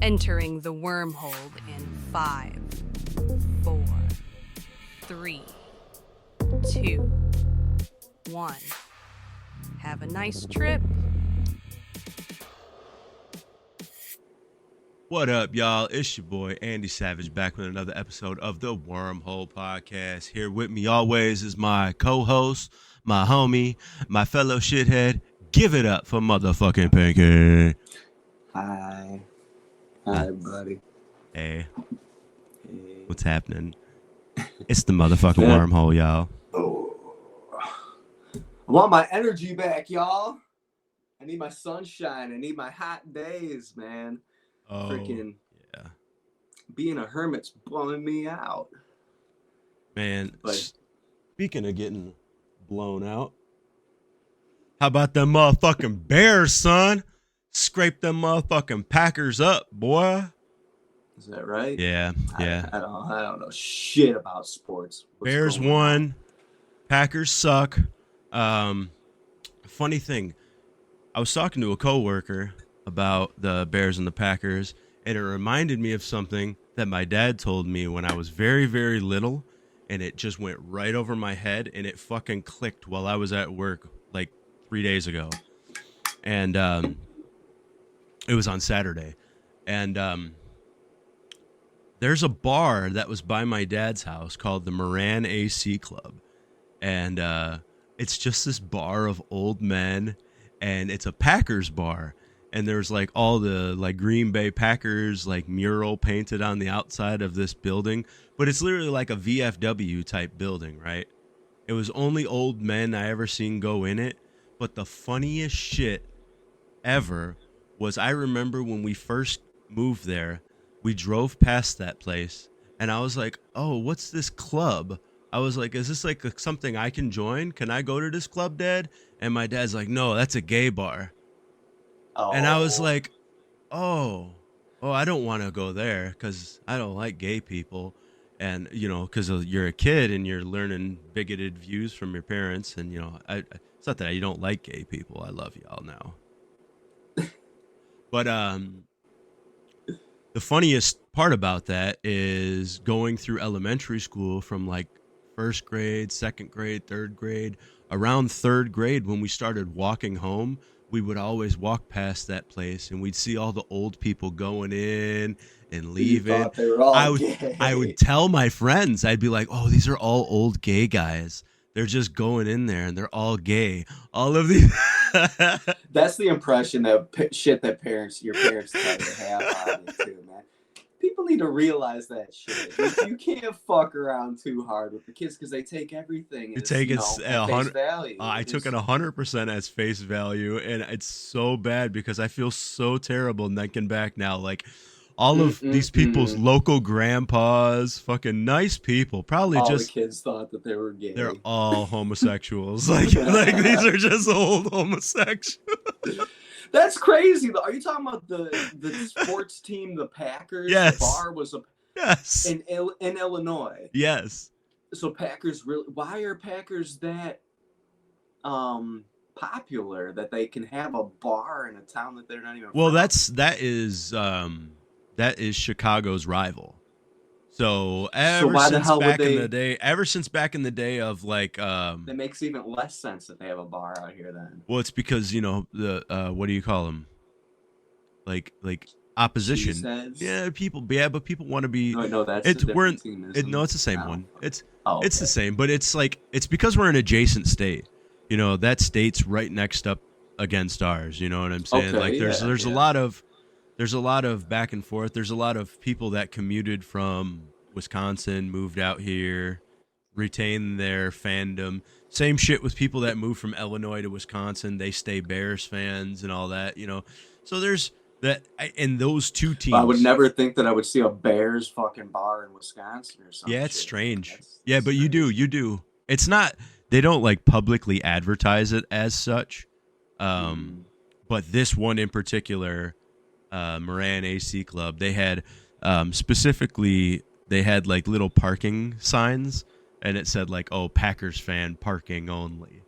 Entering the wormhole in 5, 4, 3, 2, 1. Have a nice trip. What up, y'all? It's your boy Andy Savage back with another episode of the Wormhole Podcast. Here with me always is my co-host, my homie, my fellow shithead. Give it up for motherfucking Pinky. Hi. Hi, buddy. Hey. Hey. What's happening? It's the motherfucking wormhole, y'all. Oh. I want my energy back, y'all. I need my sunshine. I need my hot days, man. Oh, Freaking yeah. Being a hermit's bumming me out. Man, But speaking of getting blown out, how about them motherfucking Bears, son? Scrape them motherfucking Packers up, boy. is that right? Yeah. I don't know shit about sports. What's Bears going won. on? Packers suck. Funny thing, I was talking to a coworker about the Bears and the Packers, and it reminded me of something that my dad told me when I was very, very little, and it just went right over my head, and it fucking clicked while I was at work like 3 days ago. And it was on Saturday. And there's a bar that was by my dad's house called the Moran AC Club. And it's just this bar of old men, and it's a Packers bar. And there's like all the like Green Bay Packers like mural painted on the outside of this building. But it's literally like a VFW type building, right? It was only old men I ever seen go in it. But the funniest shit ever was I remember when we first moved there, we drove past that place, and I was like, oh, what's this club? I was like, is this like something I can join? Can I go to this club, Dad? And my dad's like, no, that's a gay bar. Oh. And I was like, oh, I don't want to go there because I don't like gay people. And, you know, because you're a kid and you're learning bigoted views from your parents. And, you know, it's not that you don't like gay people. I love y'all now. But the funniest part about that is going through elementary school from like first grade, second grade, third grade. Around third grade, when we started walking home, we would always walk past that place and we'd see all the old people going in and leaving. You thought they were all gay. I would tell my friends, I'd be like, oh, these are all old gay guys. They're just going in there and they're all gay. All of these. That's the impression that shit that your parents try to have on you too, man. People need to realize that shit. You can't fuck around too hard with the kids because they take everything. You take it at face value. I took it 100% as face value, and it's so bad because I feel so terrible thinking back now. Like all of these people's local grandpas, fucking nice people, probably all just the kids thought that they were gay. They're all homosexuals. like these are just old homosexuals. That's crazy though. Are you talking about the sports team, the Packers? Yes. The bar was Yes. in Illinois. Yes. So Packers really? Why are Packers that popular that they can have a bar in a town that they're not even? Well, from? that is Chicago's rival. So ever since back in the day of like that makes even less sense that they have a bar out here then. Well, it's because, you know, the what do you call them? Like opposition. Yeah, but people want to be. No, that's it's a different team. No, it's the same one. It's the okay. same, but it's like it's because we're an adjacent state. You know, that state's right next up against ours. You know what I'm saying? Okay, like there's a lot of back and forth. There's a lot of people that commuted from Wisconsin, moved out here, retained their fandom. Same shit with people that moved from Illinois to Wisconsin. They stay Bears fans and all that, you know. So there's that, and those two teams. I would never think that I would see a Bears fucking bar in Wisconsin or something. Yeah, it's strange. That's but strange. you do. It's not. They don't like publicly advertise it as such. But this one in particular, Moran AC Club, they had specifically. They had like little parking signs, and it said like, "Oh, Packers fan parking only,"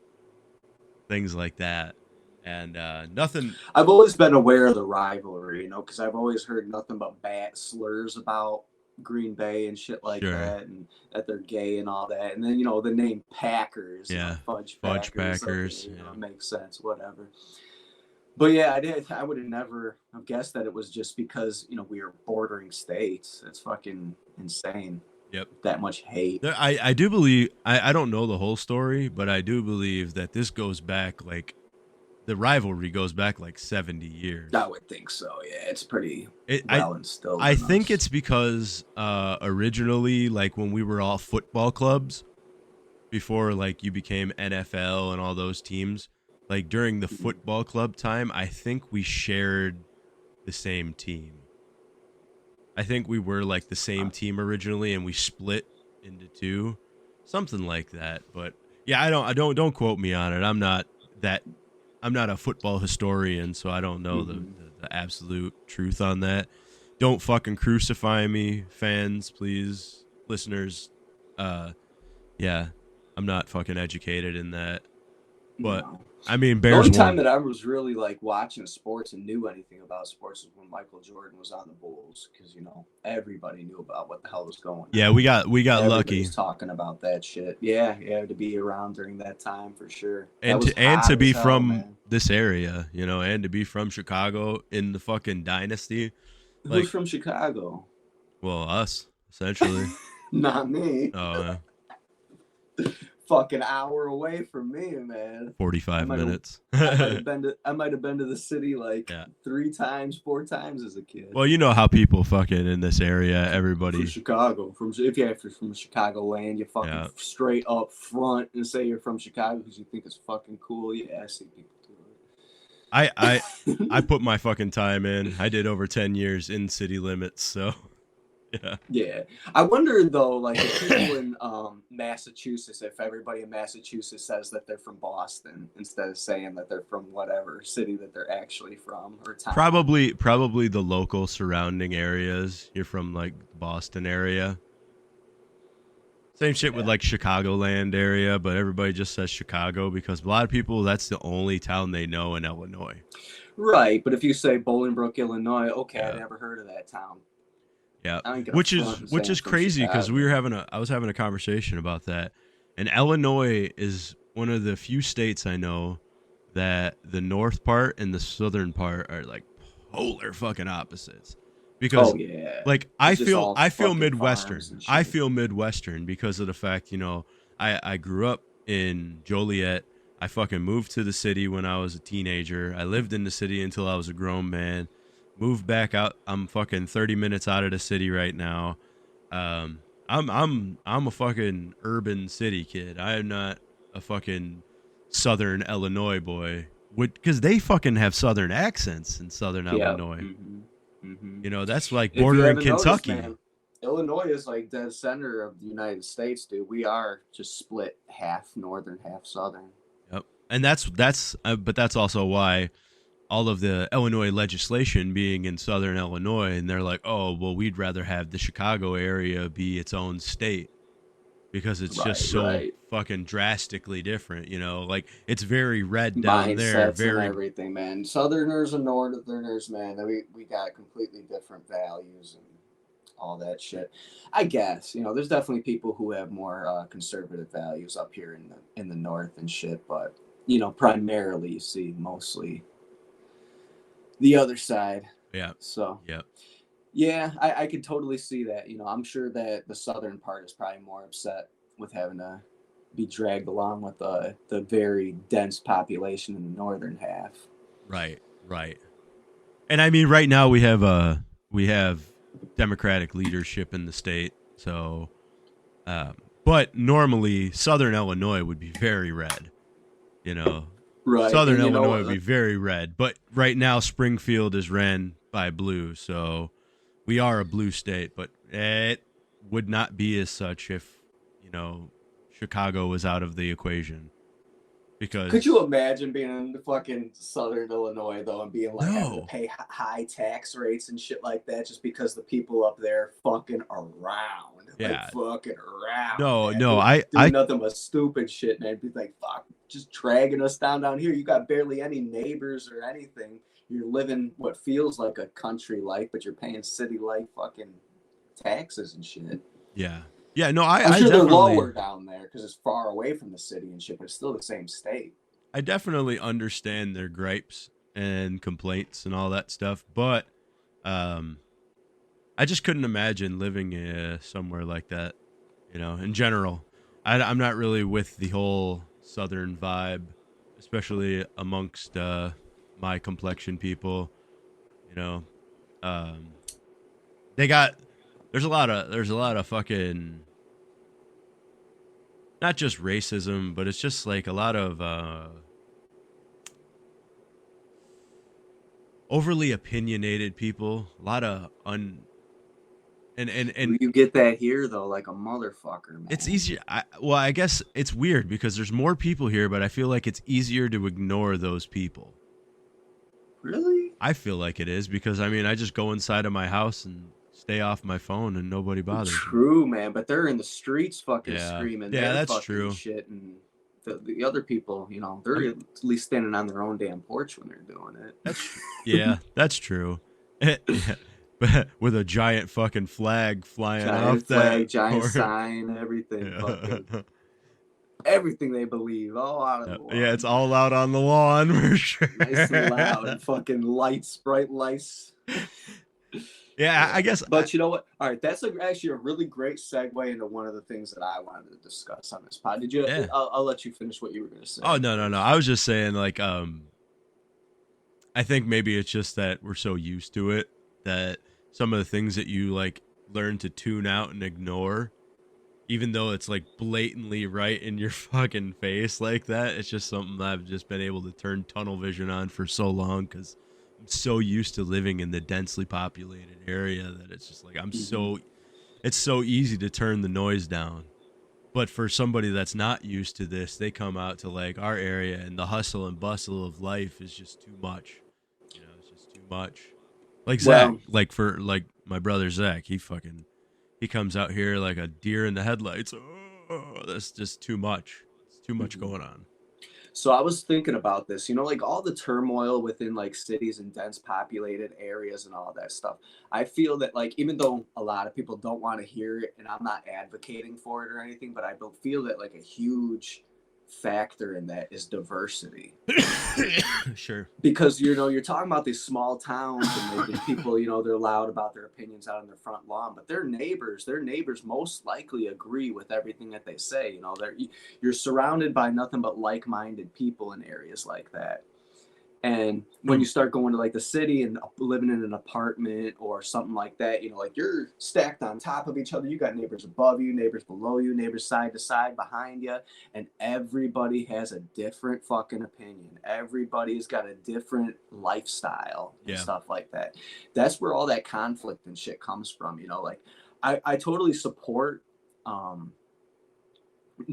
things like that. And nothing. I've always been aware of the rivalry, because I've always heard nothing but bad slurs about Green Bay and shit like Sure. that, and that they're gay and all that. And then the name Packers, Yeah. Fudge Fudge Packers. Packers. Okay, Yeah. it makes sense, whatever. But yeah, I would have never have guessed that it was just because we are bordering states. It's fucking insane. Yep. That much hate. I do believe I don't know the whole story, but I do believe that this goes back the rivalry goes back 70 years. I would think so. Yeah, it's pretty instilled. I think it's because originally, when we were all football clubs, before you became NFL and all those teams, during the football club time, I think we shared the same team. I think we were the same team originally, and we split into two, something like that. But yeah, I don't quote me on it. I'm not a football historian, so I don't know the absolute truth on that. Don't fucking crucify me, fans, please, listeners. Yeah, I'm not fucking educated in that. But No. I mean, the Bears only time won. that I was really watching sports and knew anything about sports was when Michael Jordan was on the Bulls, because everybody knew about what the hell was going on. Yeah, we got Everybody lucky. was talking about that shit. Yeah, to be around during that time for sure. And to be from this area, and to be from Chicago in the fucking dynasty. Who's from Chicago? Well, us essentially. Not me. Oh, Fucking hour away from me, man. 45 minutes. I might have been to the city 3 times, 4 times as a kid. Well, you know how people fucking in this area, everybody. From Chicago. If you're from Chicago land, you fucking straight up front and say you're from Chicago because you think it's fucking cool. Yeah, I see people do it. I put my fucking time in. I did over 10 years in city limits, so yeah. I wonder though, if people in Massachusetts, if everybody in Massachusetts says that they're from Boston instead of saying that they're from whatever city that they're actually from or town. Probably the local surrounding areas. You're from Boston area. Same shit with Chicagoland area, but everybody just says Chicago because a lot of people, that's the only town they know in Illinois. Right, but if you say Bolingbrook, Illinois, okay, I never heard of that town. Yeah, which is crazy because I was having a conversation about that, and Illinois is one of the few states I know that the north part and the southern part are polar fucking opposites. Because I feel Midwestern. I feel Midwestern because of the fact I grew up in Joliet. I fucking moved to the city when I was a teenager. I lived in the city until I was a grown man. Moved back out. I'm fucking 30 minutes out of the city right now. I'm a fucking urban city kid. I am not a fucking southern Illinois boy. Because they fucking have southern accents in southern Illinois. That's bordering Kentucky. Noticed, man, Illinois is dead center of the United States, dude. We are just split half northern, half southern. Yep, and but that's also why all of the Illinois legislation being in southern Illinois, and they're like, oh, well, we'd rather have the Chicago area be its own state because it's just so fucking drastically different, it's very red down there. Very and everything, man. Southerners and Northerners, man, we got completely different values and all that shit. I guess, there's definitely people who have more conservative values up here in the north and shit, but, primarily you see mostly the other side. Yeah. So. Yeah. Yeah, I could totally see that. I'm sure that the southern part is probably more upset with having to be dragged along with the very dense population in the northern half. Right. And I mean, right now we have Democratic leadership in the state. So, but normally Southern Illinois would be very red. Right. Southern Illinois would be very red, but right now Springfield is ran by blue, so we are a blue state, but it would not be as such if, Chicago was out of the equation. Because could you imagine being in fucking Southern Illinois though and being having to pay high tax rates and shit like that just because the people up there fucking around. Yeah. Fucking around. No, man. no, I nothing but stupid shit, man. Be like, fuck. just dragging us down here. You got barely any neighbors or anything. You're living what feels like a country life, but you're paying city life fucking taxes and shit. Yeah. Yeah, no, I'm I sure they're definitely lower down there because it's far away from the city and shit, but it's still the same state. I definitely understand their gripes and complaints and all that stuff, but um I just couldn't imagine living somewhere like that, in general. I'm not really with the whole southern vibe, especially amongst my complexion people, you know. Um they got there's a lot of fucking, not just racism, but it's just like a lot of overly opinionated people, a lot of and You get that here though, like a motherfucker, man. it's easier. I guess it's weird because there's more people here, but I feel like it's easier to ignore those people. Really? I feel like it is because I mean I just go inside of my house and stay off my phone and nobody bothers me. True, man. But they're in the streets fucking Yeah, screaming yeah, their that's fucking true. shit, and the other people, they're at least standing on their own damn porch when they're doing it. Yeah, that's true. Yeah. But with a giant fucking flag flying Giant off flag, that giant porch. sign, everything, fucking Yeah. everything they believe, all out of Yeah, the yeah, it's lawn. all out on the lawn for sure. Nice and loud, fucking lights, bright lights. Yeah, I Yeah, guess. but you know what? All right, that's actually a really great segue into one of the things that I wanted to discuss on this pod. Did you? Yeah. I'll let you finish what you were going to Oh say. no, no, no. I was just saying, like, I think maybe it's just that we're so used to it that some of the things that you like learn to tune out and ignore, even though it's like blatantly right in your fucking face like that, it's just something that I've just been able to turn tunnel vision on for so long because I'm so used to living in the densely populated area that it's just like it's so easy to turn the noise down. But for somebody that's not used to this, they come out to like our area and the hustle and bustle of life is just too much. It's just too much. Like Zach, Well, like for like my brother Zach, he comes out here like a deer in the headlights. Oh, that's just too much. It's too much mhm. going on. So I was thinking about this, like all the turmoil within like cities and dense populated areas and all that stuff. I feel that like even though a lot of people don't want to hear it, and I'm not advocating for it or anything, but I feel that like a huge factor in that is diversity. Sure. Because you're talking about these small towns and the people, they're loud about their opinions out on their front lawn, but their neighbors most likely agree with everything that they say. You're surrounded by nothing but like-minded people in areas like that. And when you start going to like the city and living in an apartment or something like that, like you're stacked on top of each other. You got neighbors above you, neighbors below you, neighbors side to side behind you, and everybody has a different fucking opinion. Everybody's got a different lifestyle and Yeah. stuff like that. That's where all that conflict and shit comes from. Like I totally support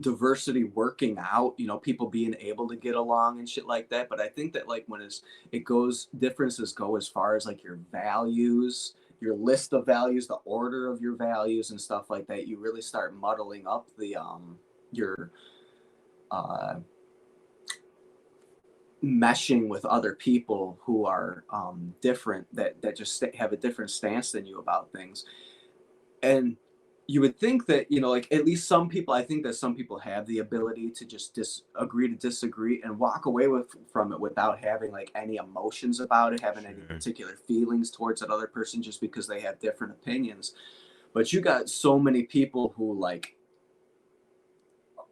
diversity working out, people being able to get along and shit like that. But I think that like when it goes, differences go as far as like your values, your list of values, the order of your values and stuff like that, you really start muddling up the your uh meshing with other people who are different, that just have a different stance than you about things. And you would think that, like at least some people, I think that some people have the ability to just agree to disagree and walk away from it without having like any emotions about it, having any Sure. particular feelings towards that other person just because they have different opinions. But you got so many people who like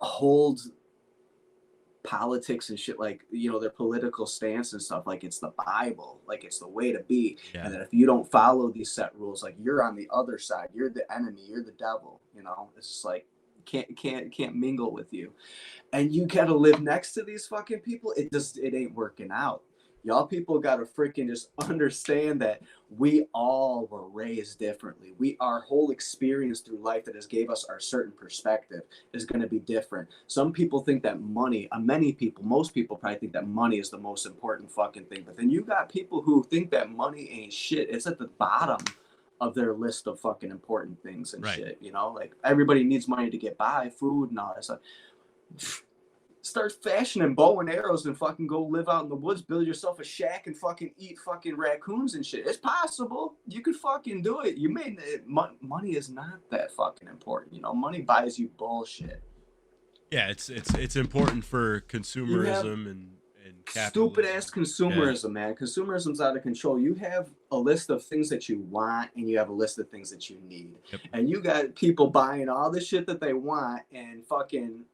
hold politics and shit, like their political stance and stuff like it's the Bible, like it's the way to be. Yeah. And that if you don't follow these set rules, like you're on the other side, you're the enemy, you're the devil. It's just like can't mingle with you. And you gotta live next to these fucking people. It ain't working out. Y'all people gotta freaking just understand that we all were raised differently. Our whole experience through life that has gave us our certain perspective is going to be different. Some people think that money, many people, most people probably think that money is the most important fucking thing. But then you got people who think that money ain't shit. It's at the bottom of their list of fucking important things and Right. shit. Like everybody needs money to get by, food and all that stuff. Start fashioning bow and arrows and fucking go live out in the woods, build yourself a shack and fucking eat fucking raccoons and shit. It's possible. You could fucking do it. You made it. Money is not that fucking important. You know, money buys you bullshit. Yeah, it's important for consumerism and capitalism. Stupid ass consumerism, man. Consumerism's out of control. You have a list of things that you want and you have a list of things that you need. Yep. And you got people buying all the shit that they want and fucking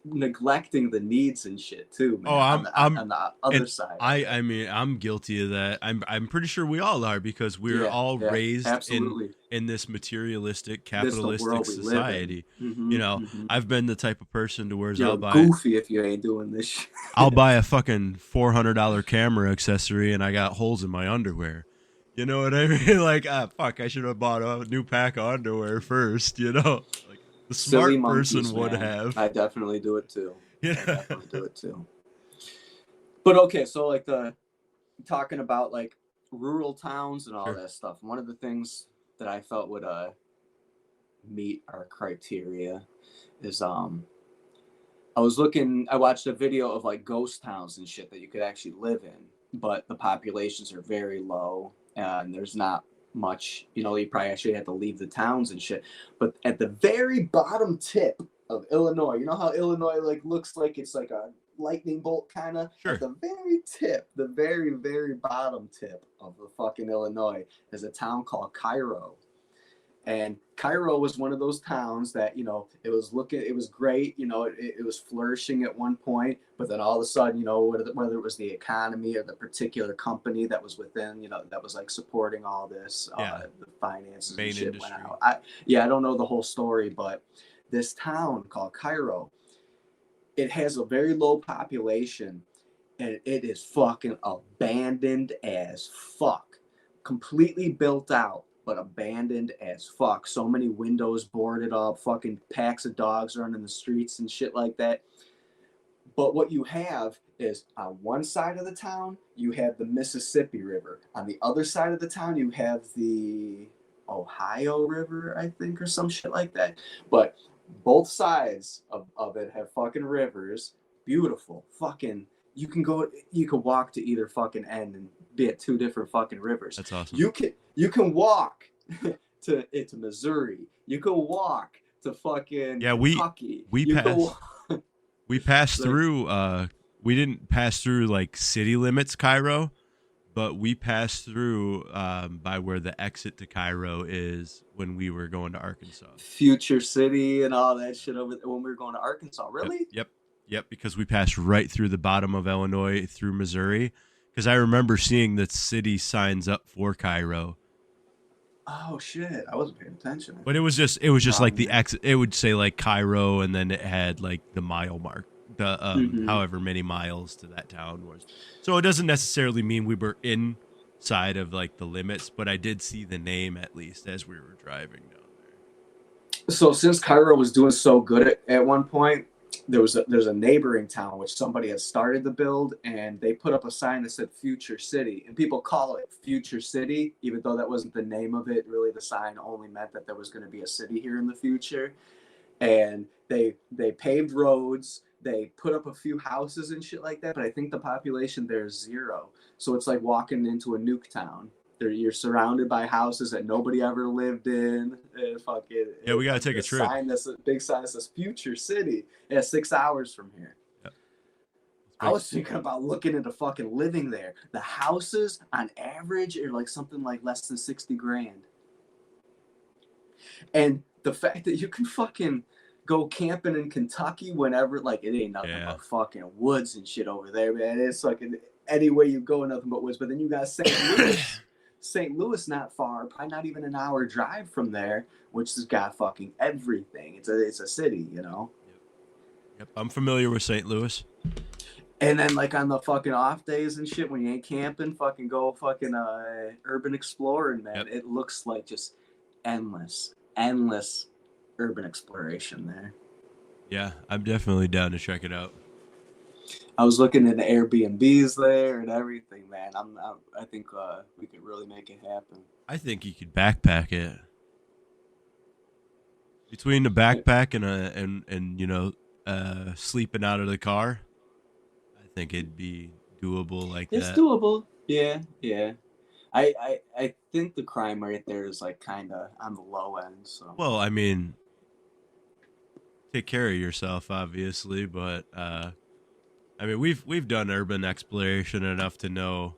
neglecting the needs and shit too, man. Oh, I'm on the other side. I mean, I'm guilty of that. I'm pretty sure we all are, because we're all raised in this materialistic, capitalistic society. Mm-hmm, you know, I've been the type of person to where I'll buy goofy if you ain't doing this shit. I'll buy a fucking $400 camera accessory and I got holes in my underwear. You know what I mean? Like, fuck, I should have bought a new pack of underwear first, you know? Like, the smart person would have. I definitely do it too. Yeah. I definitely do it too. But okay, so like talking about like rural towns and all that stuff. One of the things that I felt would meet our criteria is I watched a video of like ghost towns and shit that you could actually live in, but the populations are very low and there's not much, you know, you probably actually have to leave the towns and shit. But at the very bottom tip of Illinois, you know how Illinois like looks like it's like a lightning bolt kind of? Sure. At the very tip, the very, very bottom tip of the fucking Illinois is a town called Cairo. And Cairo was one of those towns that, you know, it was great, you know, it was flourishing at one point, but then all of a sudden, you know, whether it was the economy or the particular company that was within, you know, that was like supporting all this, the finances and shit industry went out. I don't know the whole story, but this town called Cairo, it has a very low population and it is fucking abandoned as fuck, completely built out, but abandoned as fuck. So many windows boarded up, fucking packs of dogs running the streets and shit like that. But what you have is on one side of the town, you have the Mississippi River. On the other side of the town, you have the Ohio River, I think, or some shit like that. But both sides of it have fucking rivers. Beautiful. Fucking, you can walk to either fucking end and be at two different fucking rivers. That's awesome. You can walk to Missouri. You can walk to fucking Kentucky. We passed through. We didn't pass through like city limits, Cairo, but we passed through by where the exit to Cairo is when we were going to Arkansas. Future City and all that shit over there when we were going to Arkansas. Really? Yep. Because we passed right through the bottom of Illinois through Missouri. Because I remember seeing the city signs up for Cairo. Oh shit! I wasn't paying attention. But it was just like the exit. It would say like Cairo, and then it had like the mile mark, the however many miles to that town was. So it doesn't necessarily mean we were inside of like the limits, but I did see the name at least as we were driving down there. So since Cairo was doing so good at one point, there's a neighboring town which somebody had started to build, and they put up a sign that said Future City, and people call it Future City even though that wasn't the name of it. Really, the sign only meant that there was going to be a city here in the future. And they paved roads, they put up a few houses and shit like that, but I think the population there is 0. So it's like walking into a nuke town. You're surrounded by houses that nobody ever lived in. We gotta take a trip. Big sign that says Future City. Yeah, 6 hours from here. Yep. I was thinking about looking into fucking living there. The houses on average are like something like less than 60 grand. And the fact that you can fucking go camping in Kentucky whenever, like, it ain't nothing but fucking woods and shit over there, man. It's fucking any way you go, nothing but woods. But then you got St. Louis. St. Louis not far, probably not even an hour drive from there, which has got fucking everything. It's a city, you know. Yep, I'm familiar with St. Louis. And then like on the fucking off days and shit, when you ain't camping, fucking go fucking urban exploring, man. Yep. It looks like just endless urban exploration there. Yeah, I'm definitely down to check it out. I was looking into Airbnbs there and everything, man. I think we could really make it happen. I think you could backpack it. Between the backpack and you know sleeping out of the car. I think it'd be doable like It's that. doable. Yeah, yeah. I think the crime rate there is like kind of on the low end. So Well, I mean, take care of yourself, obviously, but I mean, we've done urban exploration enough to know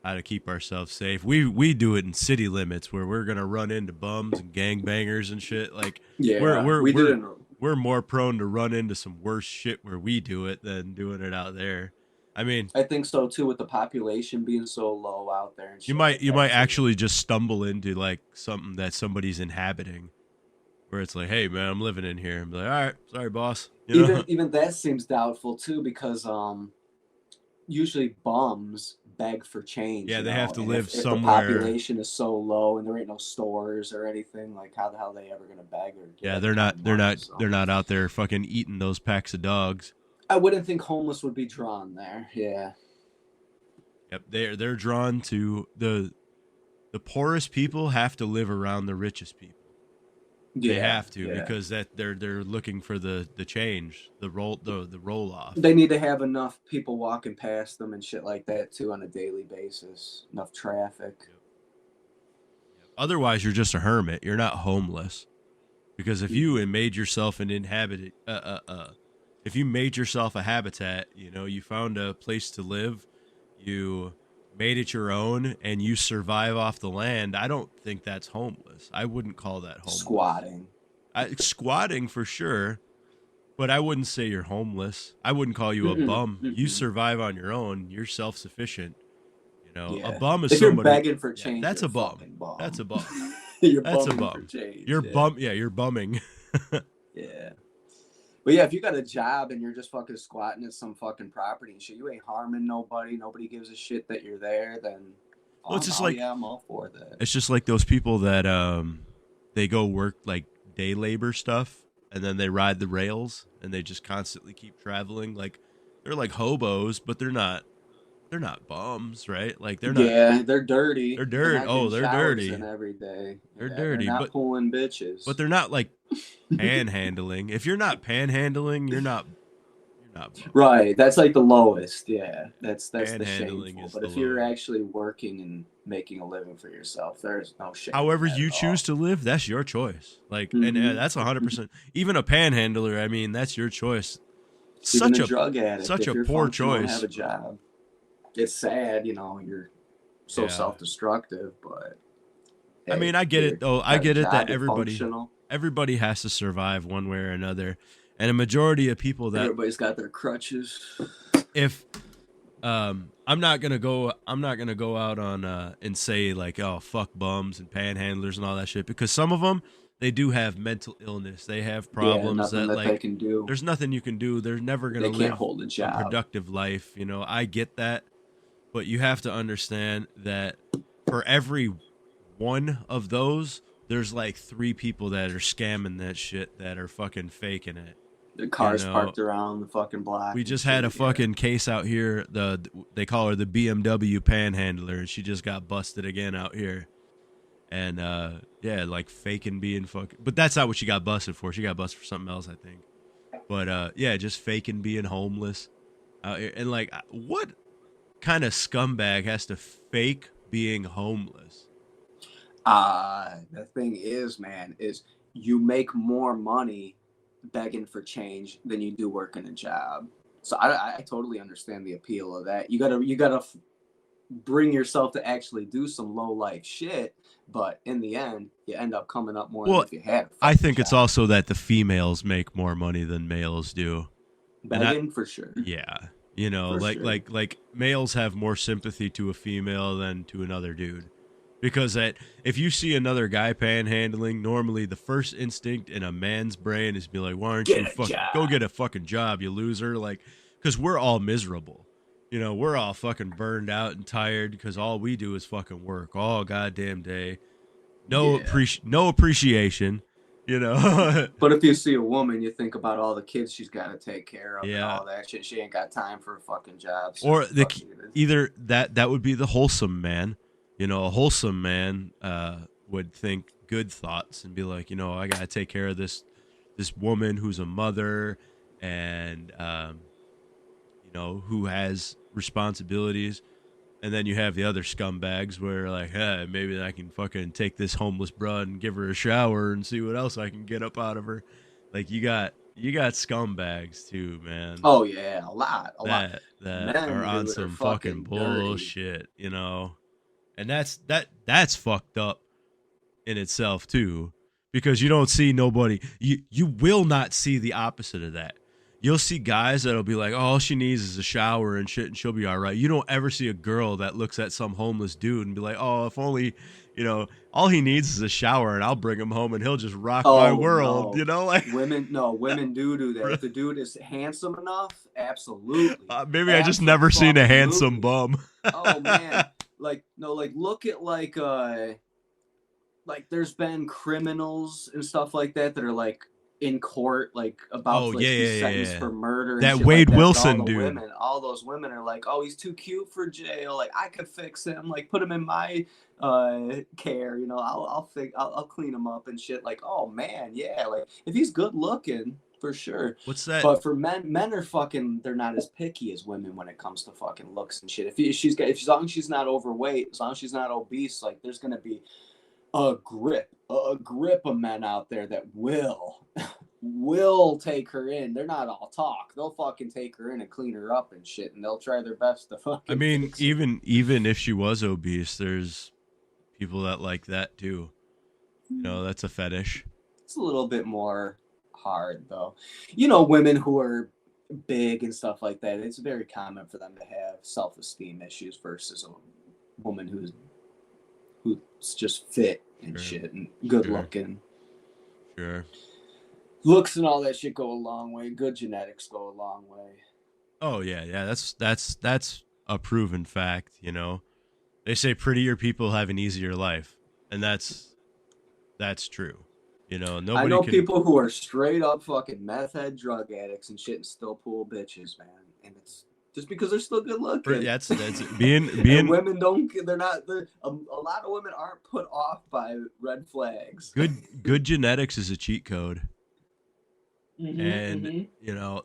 how to keep ourselves safe. We do it in city limits where we're gonna run into bums and gangbangers and shit. Like we're yeah, we're we we're didn't. we're more prone to run into some worse shit where we do it than doing it out there. I mean, I think so too, with the population being so low out there and you shit might like you that might too. actually just stumble into like something that somebody's inhabiting, where it's like, hey man, I'm living in here. And be like, all right, sorry boss. You know? Even that seems doubtful too, because usually bums beg for change, Yeah, you they have know, to and live if the somewhere. population is so low and there ain't no stores or anything, like how the hell are they ever gonna beg or get Yeah, any they're kind not of they're money? not So they're not out there fucking eating those packs of dogs. I wouldn't think homeless would be drawn there. Yeah. Yep, they're drawn to the poorest people have to live around the richest people. They Yeah, have to yeah. because that they're looking for the change, the roll off. They need to have enough people walking past them and shit like that too on a daily basis. Enough traffic. Yep. Yep. Otherwise, you're just a hermit. You're not homeless. Because if you made yourself an inhabitant, if you made yourself a habitat, you know, you found a place to live, you made it your own, and you survive off the land. I don't think that's homeless. I wouldn't call that homeless. Squatting. Squatting for sure, but I wouldn't say you're homeless. I wouldn't call you a Mm-mm, bum. You mm-mm. survive on your own. You're self sufficient. You know, a Yeah. bum is If you're somebody. begging for Yeah, change, that's you're a a bum. fucking That's a bum. bum. You're That's a bumming for bum. change. You're Yeah. bum. Yeah, you're bumming. Yeah. But yeah, if you got a job and you're just fucking squatting at some fucking property and shit, you ain't harming nobody. Nobody gives a shit that you're there. Then, Well, it's just oh like yeah, I'm all for that. it's just like those people that they go work like day labor stuff and then they ride the rails and they just constantly keep traveling. Like they're like hobos, but they're not bums, right? Like Yeah, they're dirty. they're They're dirty. not Oh, getting they're showers in dirty. every day. They're Yeah, they're dirty, not pulling but bitches. they're not like panhandling. If you're not panhandling, you're not bum. Right, that's like the lowest. Yeah, that's the Panhandling shameful. is But the if you're low. actually working and making a living for yourself, there's no shame in However that you at choose all. to live, that's your choice. Like, and Mm-hmm. that's 100%. Even a panhandler, I mean, that's your choice. Even Such a a drug addict, such if a you're poor functional and have choice. a job, it's sad, you know, you're so Yeah. self-destructive, but I mean, hey, I get you it though. I got a get it that job, you're functional. everybody has to survive one way or another. And a majority of people that Everybody's got their crutches. if I'm not going to go out on and say like, oh, fuck bums and panhandlers and all that shit, because some of them, they do have mental illness. They have Yeah, problems nothing that that they like can do. there's nothing you can do. They're never going to They can't live hold a a job. productive life, you know. I get that, but you have to understand that for every one of those, there's like three people that are scamming that shit that are fucking faking it. The You cars know, parked around the fucking block. we And just had a shit, yeah. fucking case out here. They call her the BMW panhandler, and she just got busted again out here. And yeah, like faking being fucking. But that's not what she got busted for. She got busted for something else, I think. But yeah, just faking being homeless out here. And like, what kind of scumbag has to fake being homeless? The thing is, man, is you make more money begging for change than you do working a job. So I totally understand the appeal of that. You gotta bring yourself to actually do some low life shit, but in the end, you end up coming up more than Well, if you had a I fucking think it's job. also that the females make more money than males do. And I, Begging for sure, yeah, you know, for like sure. like like males have more sympathy to a female than to another dude. Because that if you see another guy panhandling, normally the first instinct in a man's brain is be like, "Why aren't you Get a fucking go job. get a fucking job, you loser?" Like, because we're all miserable. You know, we're all fucking burned out and tired because all we do is fucking work all goddamn day. Yeah. No appreciation. You know, But if you see a woman, you think about all the kids she's got to take care of and yeah. all that shit. She ain't got time for a fucking job. So Or fuck you. either that would be the wholesome man. You know, a wholesome man would think good thoughts and be like, you know, I gotta take care of this woman who's a mother, and who has responsibilities. And then you have the other scumbags where like, hey, maybe I can fucking take this homeless broad and give her a shower and see what else I can get up out of her. Like you got scumbags too, man. Oh yeah, a lot. That Men are on who are some fucking dirty. bullshit, and that's fucked up in itself too, because you don't see nobody. You will not see the opposite of that. You'll see guys that'll be like, oh, all she needs is a shower and shit, and she'll be all right. You don't ever see a girl that looks at some homeless dude and be like, oh, if only, all he needs is a shower, and I'll bring him home, and he'll just rock my world. No. Like women do that. If the dude is handsome enough, absolutely. Maybe I just never seen a handsome bum. Oh man, look at there's been criminals and stuff like that are like in court, like about to be sentenced for murder. That and Wade like that. Wilson dude. All those women are like, oh, he's too cute for jail. Like I could fix him. Like put him in my care. I'll clean him up and shit. Like, oh man, yeah. Like if he's good looking, for sure. What's that? But for men are fucking. They're not as picky as women when it comes to fucking looks and shit. As long as she's not overweight, as long as she's not obese, like there's gonna be a grip of men out there that will take her in. They're not all talk. They'll fucking take her in and clean her up and shit, and they'll try their best to fucking. I mean, even if she was obese, there's people that like that too. That's a fetish. It's a little bit more hard though. Women who are big and stuff like that. It's very common for them to have self-esteem issues versus a woman who's just fit and shit and good looking. Sure. Looks and all that shit go a long way. Good genetics go a long way. Oh yeah. That's a proven fact. They say prettier people have an easier life, and that's true. I know people who are straight up fucking meth head drug addicts and shit and still pull bitches, man. And it's just because they're still good looking. That's being and women don't. They're not. A lot of women aren't put off by red flags. Good genetics is a cheat code. Mm-hmm, and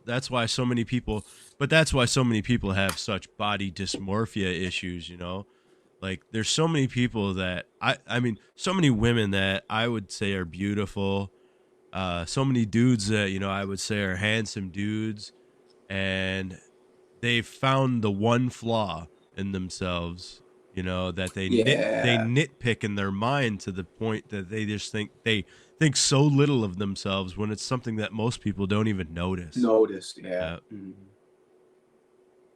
that's why so many people. But that's why so many people have such body dysmorphia issues. Like there's so many people that I mean, so many women that I would say are beautiful. So many dudes that I would say are handsome dudes, and they've found the one flaw in themselves, that they nitpick in their mind to the point that they just think so little of themselves when it's something that most people don't even notice. Yeah. Mm-hmm.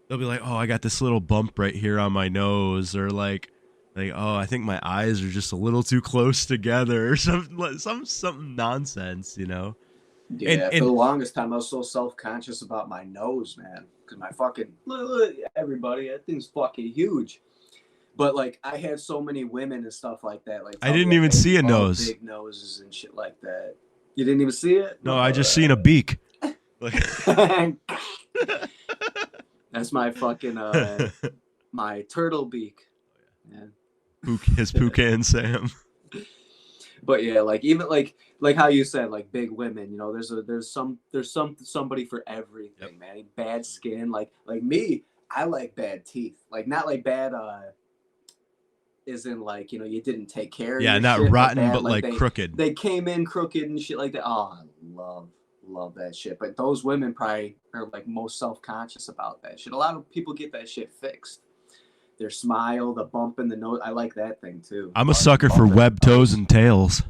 They'll be like, oh, I got this little bump right here on my nose, or like, oh, I think my eyes are just a little too close together, or something nonsense, Yeah, for the longest time, I was so self-conscious about my nose, man. Because my fucking, look, everybody, that thing's fucking huge. But, like, I had so many women and stuff like that. Like, I didn't even see a nose. Big noses and shit like that. You didn't even see it? No, I just seen a beak. That's my fucking, my turtle beak. Yeah. His Poucan Sam. But yeah, like even like how you said, like big women, there's somebody for everything, man. Bad skin, like me, I like bad teeth. Like not like bad is in like, you didn't take care of your not shit, rotten, bad, but like crooked. They came in crooked and shit like that. Oh, I love that shit. But those women probably are like most self-conscious about that shit. A lot of people get that shit fixed. Their smile, the bump in the nose. I like that thing too. I'm a sucker for webbed toes and tails.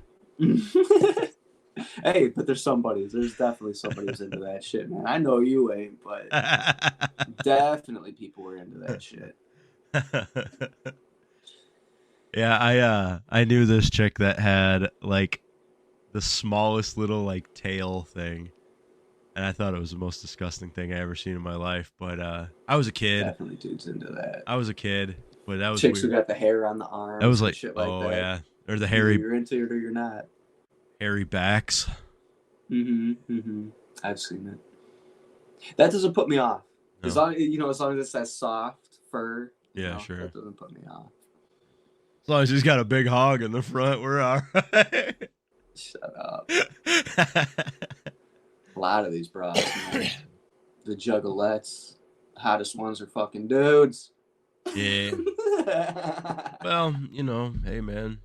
Hey, but there's definitely somebody who's into that shit, man. I know you ain't, but definitely people were into that shit. Yeah, I knew this chick that had like the smallest little like tail thing, and I thought it was the most disgusting thing I ever seen in my life. But I was a kid. Definitely dudes into that. I was a kid, but that was chicks weird. who got the hair on the arms. That was like, shit like oh that. yeah, or the hairy. You're into it or you're not. Hairy backs. I've seen it. That doesn't put me off. No. As long as it's that soft fur. Yeah, sure. That doesn't put me off. As long as he's got a big hog in the front, we're all right. Shut up. lot of these bras, man. The juggalettes, hottest ones are fucking dudes. Yeah. Well, hey man.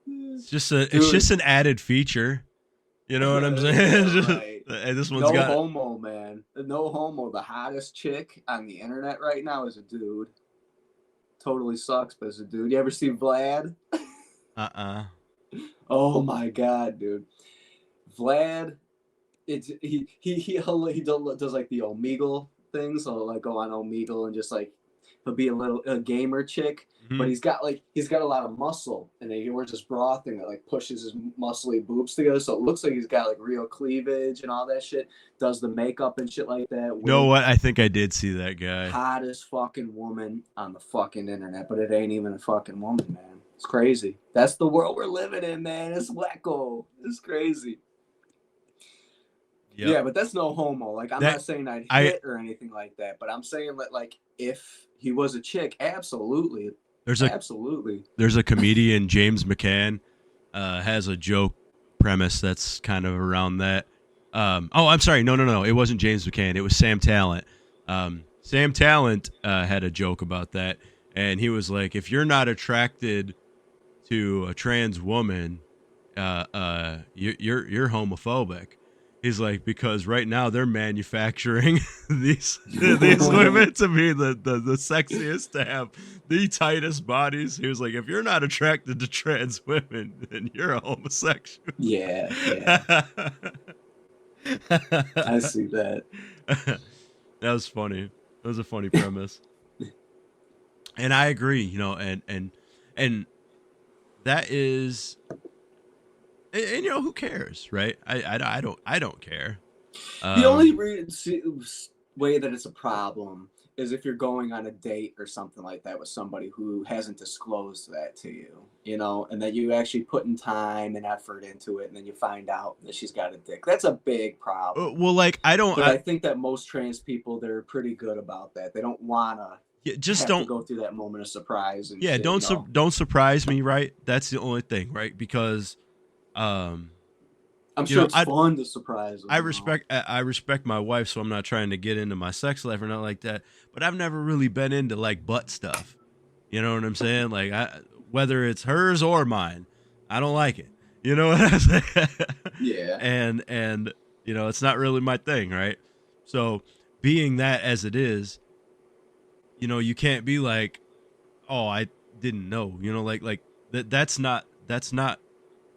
It's just an added feature. You know what I'm saying? Yeah, right. And this one's got homo, man. No homo. The hottest chick on the internet right now is a dude. Totally sucks, but it's a dude. You ever see Vlad? Oh my god, dude. Vlad, he does like the Omegle things. So like go on Omegle and just like he'll be a gamer chick, but he's got a lot of muscle, and then he wears this bra thing that like pushes his muscly boobs together, so it looks like he's got like real cleavage and all that shit. Does the makeup and shit like that. You know what? I think I did see that guy. Hottest fucking woman on the fucking internet, but it ain't even a fucking woman, man. It's crazy. That's the world we're living in, man. It's wacko. It's crazy. Yep. Yeah, but that's no homo. Like, I'm not saying I'd hit or anything like that, but I'm saying that, like, if he was a chick, absolutely. Absolutely. There's a comedian, James McCann, has a joke premise that's kind of around that. I'm sorry. No. It wasn't James McCann. It was Sam Talent. Sam Talent had a joke about that, and he was like, if you're not attracted to a trans woman, you're homophobic. He's like, because right now they're manufacturing these women to be the sexiest, to have the tightest bodies. He was like, if you're not attracted to trans women, then you're a homosexual. Yeah. I see that. That was funny. That was a funny premise. And I agree, and that is. And who cares, right? I don't care. The only way that it's a problem is if you're going on a date or something like that with somebody who hasn't disclosed that to you, and that you actually put in time and effort into it, and then you find out that she's got a dick. That's a big problem. Well, like I think that most trans people, they're pretty good about that. They don't wanna. Don't go through that moment of surprise. And shit, don't surprise me, right? That's the only thing, right? Because. I'm sure it's fun to surprise them. I respect my wife, so I'm not trying to get into my sex life or nothing like that. But I've never really been into like butt stuff. You know what I'm saying? Like whether it's hers or mine, I don't like it. You know what I'm saying? Yeah. And it's not really my thing, right? So being that as it is, you can't be like, oh, I didn't know. Like that's not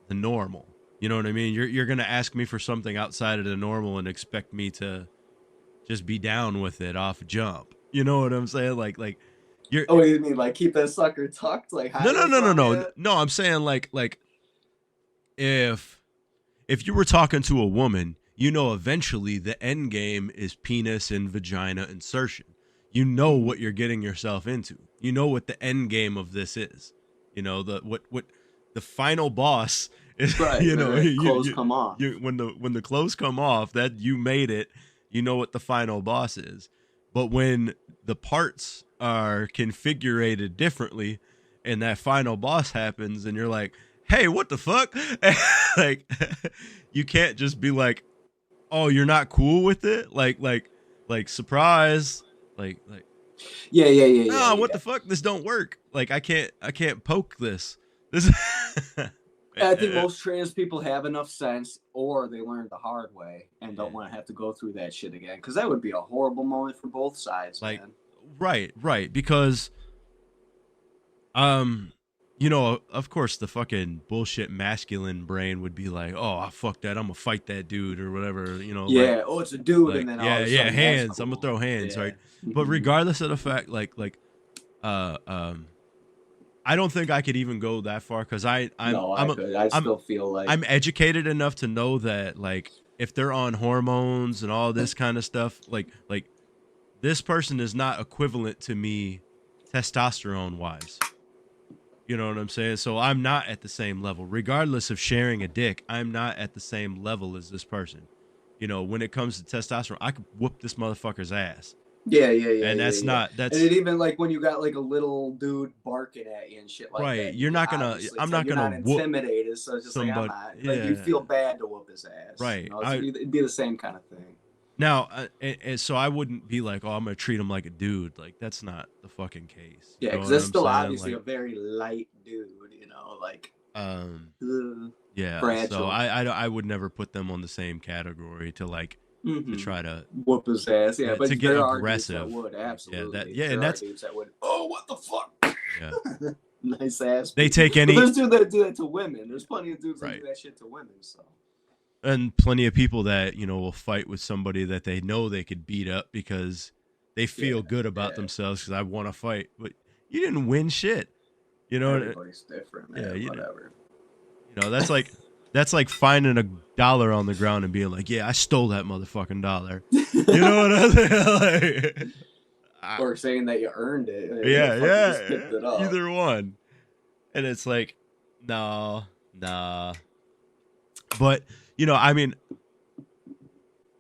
the normal. You know what I mean? You're gonna ask me for something outside of the normal and expect me to just be down with it off jump. You know what I'm saying? Like you're. Oh, you mean like keep that sucker tucked? Like no. I'm saying like if you were talking to a woman, eventually the end game is penis and vagina insertion. You know what you're getting yourself into. You know what the end game of this is. What the final boss is. Right, clothes come off. When the clothes come off, that you made it. You know what the final boss is. But when the parts are configured differently, and that final boss happens, and you're like, "Hey, what the fuck?" Like, you can't just be like, "Oh, you're not cool with it." Like surprise. Like. Yeah. What the fuck? This don't work. Like, I can't poke this. I think most trans people have enough sense, or they learned the hard way and don't want to have to go through that shit again. Because that would be a horrible moment for both sides, man. Right. Because, of course, the fucking bullshit masculine brain would be like, "Oh, fuck that! I'm gonna fight that dude or whatever." Yeah. It's a dude, and then hands. Cool. I'm gonna throw hands, yeah. Right? But regardless of the fact, I don't think I could even go that far because I still feel like I'm educated enough to know that like if they're on hormones and all this kind of stuff, like this person is not equivalent to me testosterone wise. You know what I'm saying? So I'm not at the same level, regardless of sharing a dick. I'm not at the same level as this person. When it comes to testosterone, I could whoop this motherfucker's ass. And that's Yeah. not And that's it even like when you got like a little dude barking at you and shit like right. that, You're you can not gonna obviously I'm tell not you're gonna not whoop intimidated. So it's just like I'm somebody. not like you Yeah, feel bad to whoop his ass. You right. know, it'd be the same kind of thing. Now, and so I wouldn't be like, oh, I'm gonna treat him like a dude. Like that's not the fucking case. You Yeah, know because what it's I'm still saying? obviously Like, a very light dude. You know, like um, ugh, yeah. So fragile. I would never put them on the same category to like to Mm-hmm. try to Whoop his ass. Yeah, but to get there are dudes that aggressive. would Like, yeah, that absolutely. yeah, and There are that's dudes that would. Oh, what the fuck! yeah. Nice ass They people. take But any there's dudes that do that to women. There's plenty of dudes that right. do that shit to women. So And plenty of people that will fight with somebody that they know they could beat up because they yeah, feel good about yeah. themselves because I want to fight, but you didn't win shit. You know, Everybody's different, yeah, man. Whatever. that's like finding $1 on the ground and being like, yeah, I stole that motherfucking dollar. You know what I'm saying? Like, Or saying that you earned it. You yeah, fucking just yeah, picked it up. either one. And it's like, no, nah. But I mean,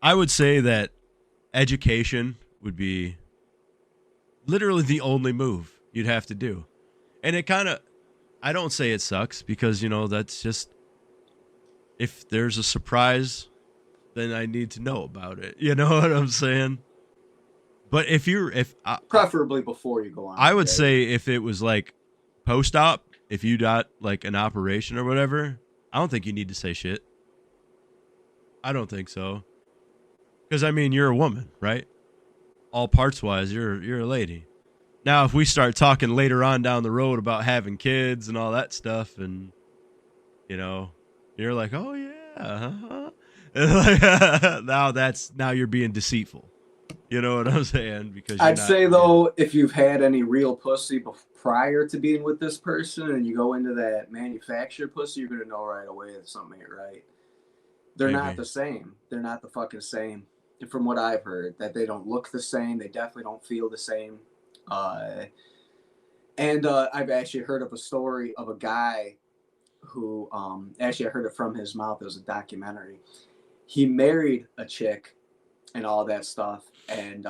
I would say that education would be literally the only move you'd have to do. And it kind of, I don't say it sucks because, that's just, if there's a surprise, then I need to know about it. You know what I'm saying? But if Preferably before you go on. I would say if it was like post op, if you got like an operation or whatever, I don't think you need to say shit. I don't think so. Because I mean, you're a woman, right? All parts wise, you're a lady. Now, if we start talking later on down the road about having kids and all that stuff, and you're like, oh yeah, uh-huh. Now you're being deceitful. You know what I'm saying? Because you're I'd not. say though, if you've had any real pussy prior to being with this person, and you go into that manufactured pussy, you're gonna know right away if something ain't right. They're Maybe. not the same. They're not the fucking same. From what I've heard, that they don't look the same. They definitely don't feel the same. And I've actually heard of a story of a guy who, actually I heard it from his mouth. It was a documentary. He married a chick and all that stuff. And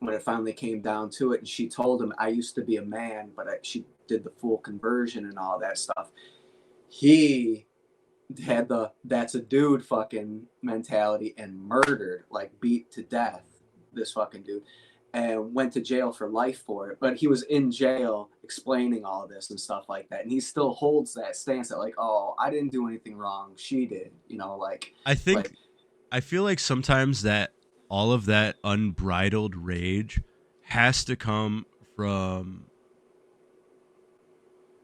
when it finally came down to it, and she told him, I used to be a man, but she did the full conversion and all that stuff. He had the that's a dude fucking mentality and murdered, like beat to death, this fucking dude, and went to jail for life for it. But he was in jail explaining all this and stuff like that. And he still holds that stance that, like, oh, I didn't do anything wrong. She did, like. I feel like sometimes that all of that unbridled rage has to come from,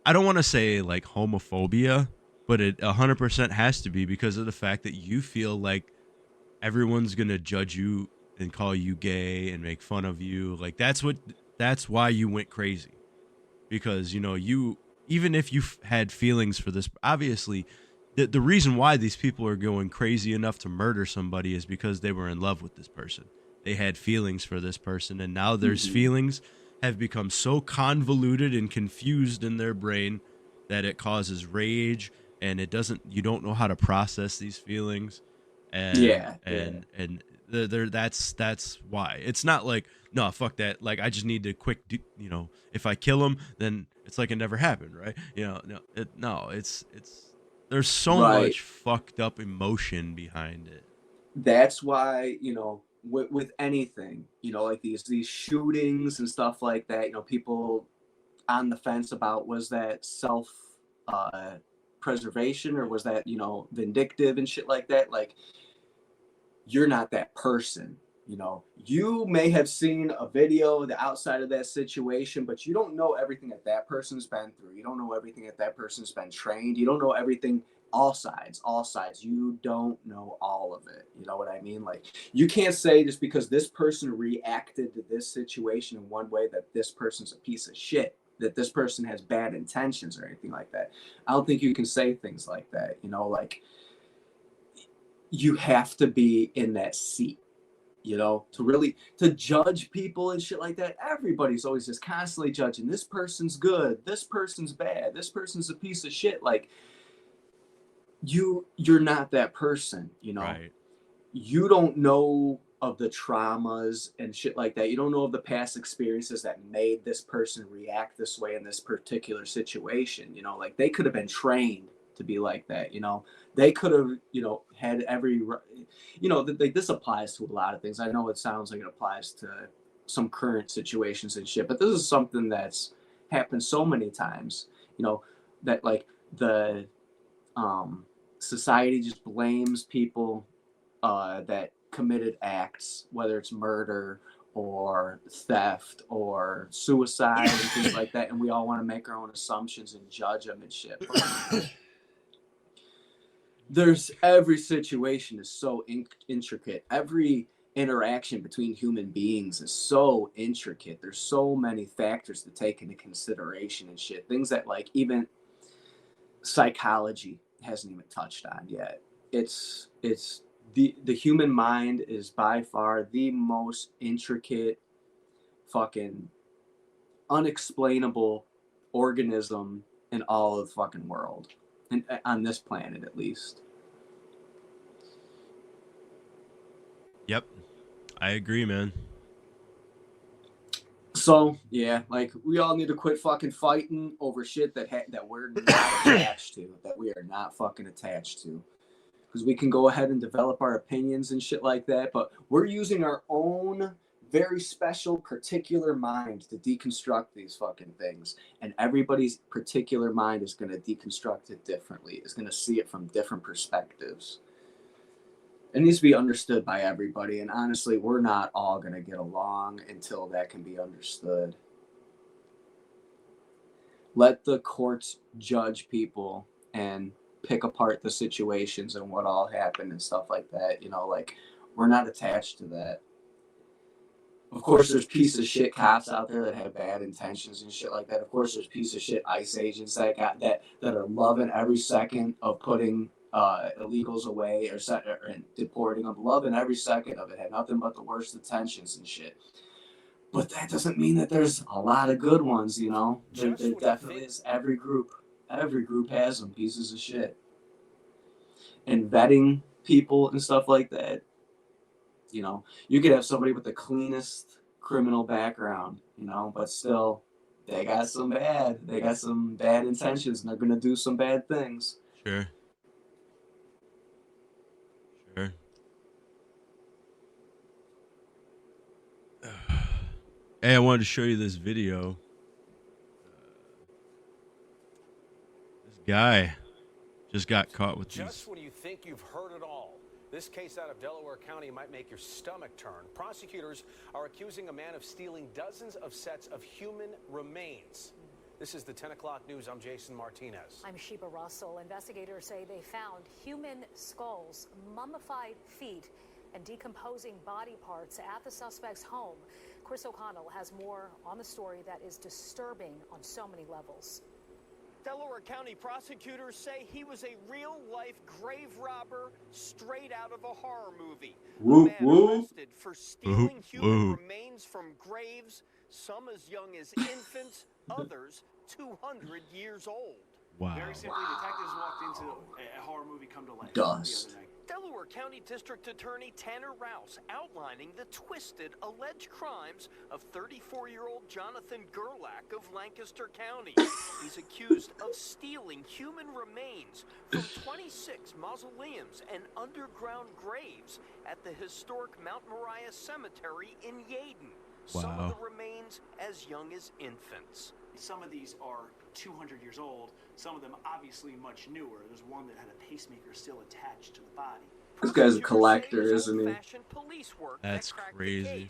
I don't want to say like homophobia, but it 100% has to be because of the fact that you feel like everyone's going to judge you and call you gay and make fun of you. Like that's why you went crazy. Because, you, even if you had feelings for this, obviously the reason why these people are going crazy enough to murder somebody is because they were in love with this person. They had feelings for this person, and now their feelings have become so convoluted and confused in their brain that it causes rage, and you don't know how to process these feelings. And that's why. It's not like, no, fuck that, like I just need to if I kill him, then it's like it never happened, right? It's there's so much fucked up emotion behind it. That's why, with anything, like these shootings and stuff like that, people on the fence about, was that self preservation, or was that, vindictive and shit like that. Like, you're not that person. You may have seen a video the outside of that situation, but you don't know everything that person's been through. You don't know everything that person's been trained. You don't know everything, all sides. You don't know all of it. You know what I mean? Like, you can't say just because this person reacted to this situation in one way that this person's a piece of shit, that this person has bad intentions or anything like that. I don't think you can say things like that. Like, you have to be in that seat, to judge people and shit like that. Everybody's always just constantly judging, this person's good, this person's bad, this person's a piece of shit. Like, you're not that person. Right. You don't know of the traumas and shit like that. You don't know of the past experiences that made this person react this way in this particular situation. You know, like they could have been trained to be like that. You know, they could have, you know, had every, you know, this applies to a lot of things. I know it sounds like it applies to some current situations and shit, but this is something that's happened so many times, you know, that like the society just blames people that committed acts, whether it's murder or theft or suicide and things like that, and we all want to make our own assumptions and judge them and shit. There's every situation is so intricate. Every interaction between human beings is so intricate. There's so many factors to take into consideration and shit. Things that like even psychology hasn't even touched on yet. It's the human mind is by far the most intricate, fucking unexplainable organism in all of the fucking world, and on this planet at least. Yep, I agree, man. So yeah, like we all need to quit fucking fighting over shit that we're not attached to, that we are not fucking attached to. Because we can go ahead and develop our opinions and shit like that, but we're using our own very special particular mind to deconstruct these fucking things, and everybody's particular mind is going to deconstruct it differently, is going to see it from different perspectives. It needs to be understood by everybody, and honestly, we're not all going to get along until that can be understood. Let the courts judge people and pick apart the situations and what all happened and stuff like that. You know, like, we're not attached to that. Of course, there's piece of shit cops out there that have bad intentions and shit like that. Of course, there's piece of shit ICE agents that are loving every second of putting illegals away or deporting them, loving every second of it. Had nothing but the worst intentions and shit. But that doesn't mean that there's a lot of good ones, you know. There definitely is. Every group has them, pieces of shit. And vetting people and stuff like that. You know, you could have somebody with the cleanest criminal background, you know, but still, they got some bad intentions, and they're gonna do some bad things. Sure. Hey, I wanted to show you this video. This guy just got caught with these. Just when you think you've heard it all, this case out of Delaware County might make your stomach turn. Prosecutors are accusing a man of stealing dozens of sets of human remains. This is the 10 o'clock news. I'm Jason Martinez. I'm Sheba Russell. Investigators say they found human skulls, mummified feet, and decomposing body parts at the suspect's home. Chris O'Connell has more on the story that is disturbing on so many levels. Delaware County prosecutors say he was a real-life grave robber straight out of a horror movie. Whoop, a man whoop. arrested for stealing human remains from graves, some as young as infants, others 200 years old. Wow. Very simply, detectives walked into a horror movie come to life Dust. the other night. Delaware County District Attorney Tanner Rouse outlining the twisted, alleged crimes of 34-year-old Jonathan Gerlach of Lancaster County. He's accused of stealing human remains from 26 mausoleums and underground graves at the historic Mount Moriah Cemetery in Yeadon. Wow. Some of the remains as young as infants. Some of these are 200 years old. Some of them obviously much newer. There's one that had a pacemaker still attached to the body. This guy's a collector, isn't he? That's crazy.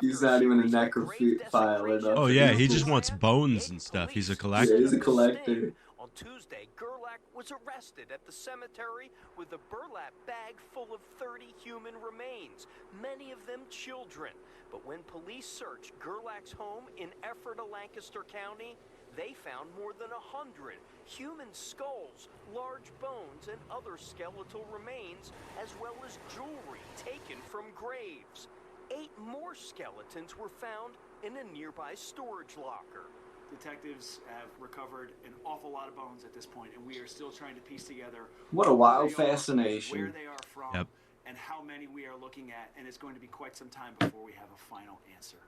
He's not even a necrophile or nothing. Oh yeah, he just wants bones and stuff. He's a collector. Yeah, he's a collector. On Tuesday, Gerlach was arrested at the cemetery with a burlap bag full of 30 human remains, many of them children. But when police searched Gerlach's home in Ephrata, Lancaster County, they found more than 100 human skulls, large bones, and other skeletal remains, as well as jewelry taken from graves. 8 more skeletons were found in a nearby storage locker. Detectives have recovered an awful lot of bones at this point, and we are still trying to piece together What a wild who they are, fascination. where they are from, Yep. and how many we are looking at, and it's going to be quite some time before we have a final answer.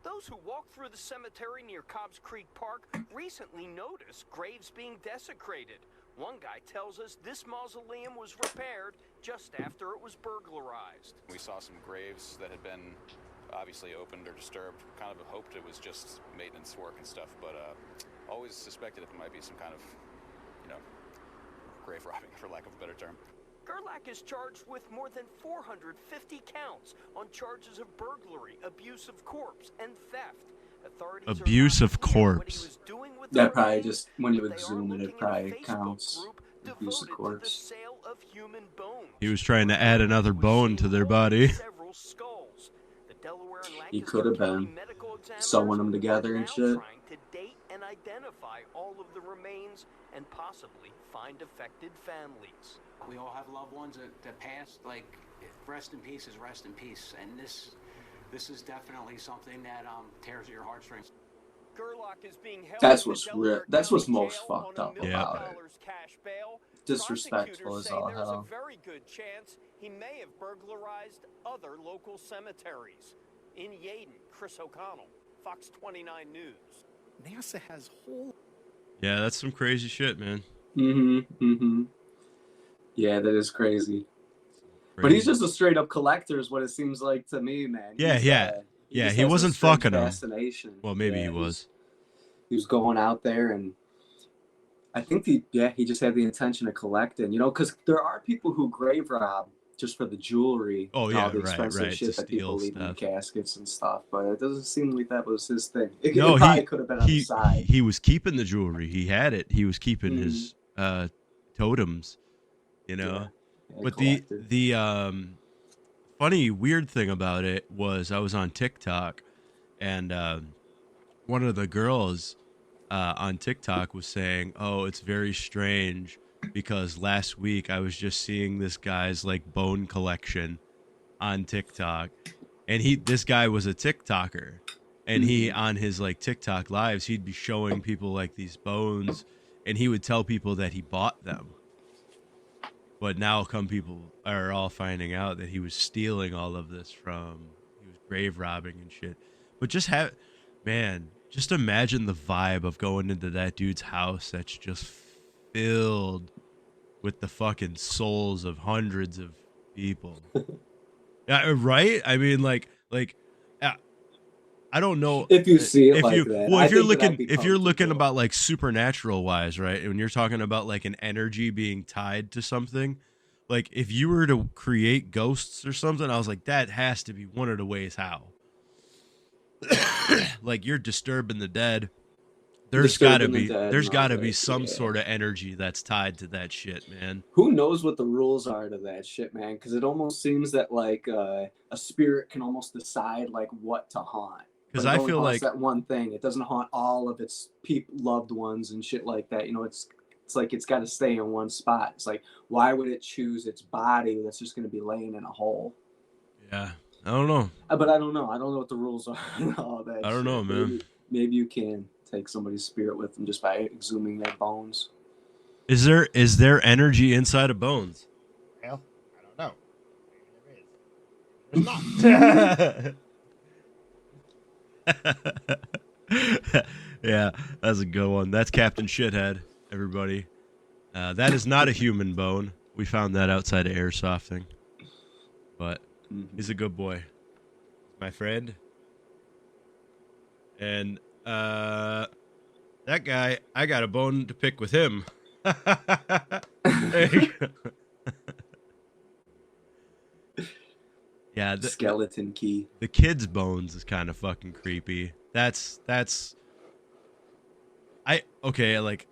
Those who walk through the cemetery near Cobbs Creek Park recently noticed graves being desecrated. One guy tells us this mausoleum was repaired just after it was burglarized. We saw some graves that had been obviously opened or disturbed. Kind of hoped it was just maintenance work and stuff, but always suspected it might be some kind of, grave robbing, for lack of a better term. Gerlach is charged with more than 450 counts on charges of burglary, abuse of corpse, and theft. Authorities Abuse of corpse. That probably just, when you exhume it, it probably counts. Abuse of corpse. He was trying to add another bone to their body. He could have been sewing them together and shit. Trying to date and identify all of the remains and possibly find affected families. We all have loved ones that passed. Like, rest in peace is rest in peace, and this is definitely something that tears at your heartstrings. Gerlach is being held That's in what's the Delaware that's what's County most Jail fucked on up $1 million about it. cash bail. Disrespectful Prosecutors as say all there's hell. a very good chance he may have burglarized other local cemeteries. In Yeadon, Chris O'Connell, Fox 29 News. NASA has whole. Yeah, that's some crazy shit, man. Yeah, that is crazy. But he's just a straight up collector, is what it seems like to me, man. Yeah, He just he has wasn't a strange fucking him. fascination. Well, maybe Yeah, he was. He was going out there, and I think he just had the intention of collecting. Because there are people who grave rob just for the jewelry. Oh, and yeah, all the right, expensive shit to that people steal leave in the stuff. caskets and stuff. But it doesn't seem like that was his thing. It No, probably could have been on the side. he was keeping the jewelry. He had it. He was keeping his totems, Yeah, But collector. the funny weird thing about it was I was on TikTok, and one of the girls on TikTok was saying, "Oh, it's very strange because last week I was just seeing this guy's like bone collection on TikTok, and this guy was a TikToker, and he on his like TikTok lives he'd be showing people like these bones, and he would tell people that he bought them." But now people are all finding out that he was stealing all of this he was grave robbing and shit. But just imagine the vibe of going into that dude's house that's just filled with the fucking souls of hundreds of people. Yeah, right? I mean, I don't know if you see it like that. Well, I if you're think that looking, I'd be if you're looking comfortable. about like supernatural wise, right? When you're talking about like an energy being tied to something, like if you were to create ghosts or something, I was like, that has to be one of the ways how. Like you're disturbing the dead. There's got to be some sort of energy that's tied to that shit, man. Who knows what the rules are to that shit, man? Because it almost seems that like a spirit can almost decide like what to haunt. Because But it I only feel haunts like that one thing. It doesn't haunt all of its loved ones and shit like that. It's like it's got to stay in one spot. It's like, why would it choose its body that's just going to be laying in a hole? Yeah, I don't know. But I don't know. I don't know what the rules are and all that. I don't know, man. Maybe you can take somebody's spirit with them just by exhuming their bones. Is there energy inside of bones? Well, I don't know. There's not. Yeah, that's a good one. That's Captain Shithead, everybody. That is not a human bone. We found that outside of airsofting. But he's a good boy. My friend. And that guy, I got a bone to pick with him. There you go. Yeah, Skeleton key. The kid's bones is kind of fucking creepy. Okay, like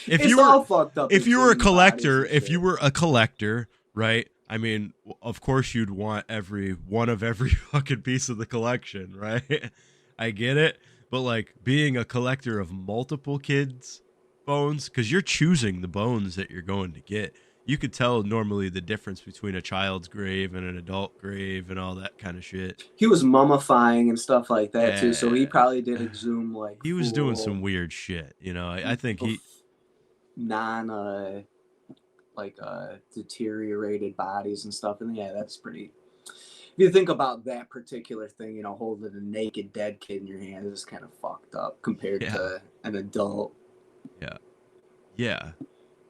if It's you were all fucked up. if you were a exhuming bodies collector, and if shit. you were a collector, right? I mean, of course you'd want every fucking piece of the collection, right? I get it, but like being a collector of multiple kids' bones, because you're choosing the bones that you're going to get. You could tell normally the difference between a child's grave and an adult grave and all that kind of shit. He was mummifying and stuff like that too, so he Yeah. probably did exhume like He was doing full some weird shit, you know. I think he like deteriorated bodies and stuff. And yeah, that's pretty. If you think about that particular thing, you know, holding a naked dead kid in your hand is kind of fucked up compared to an adult. Yeah.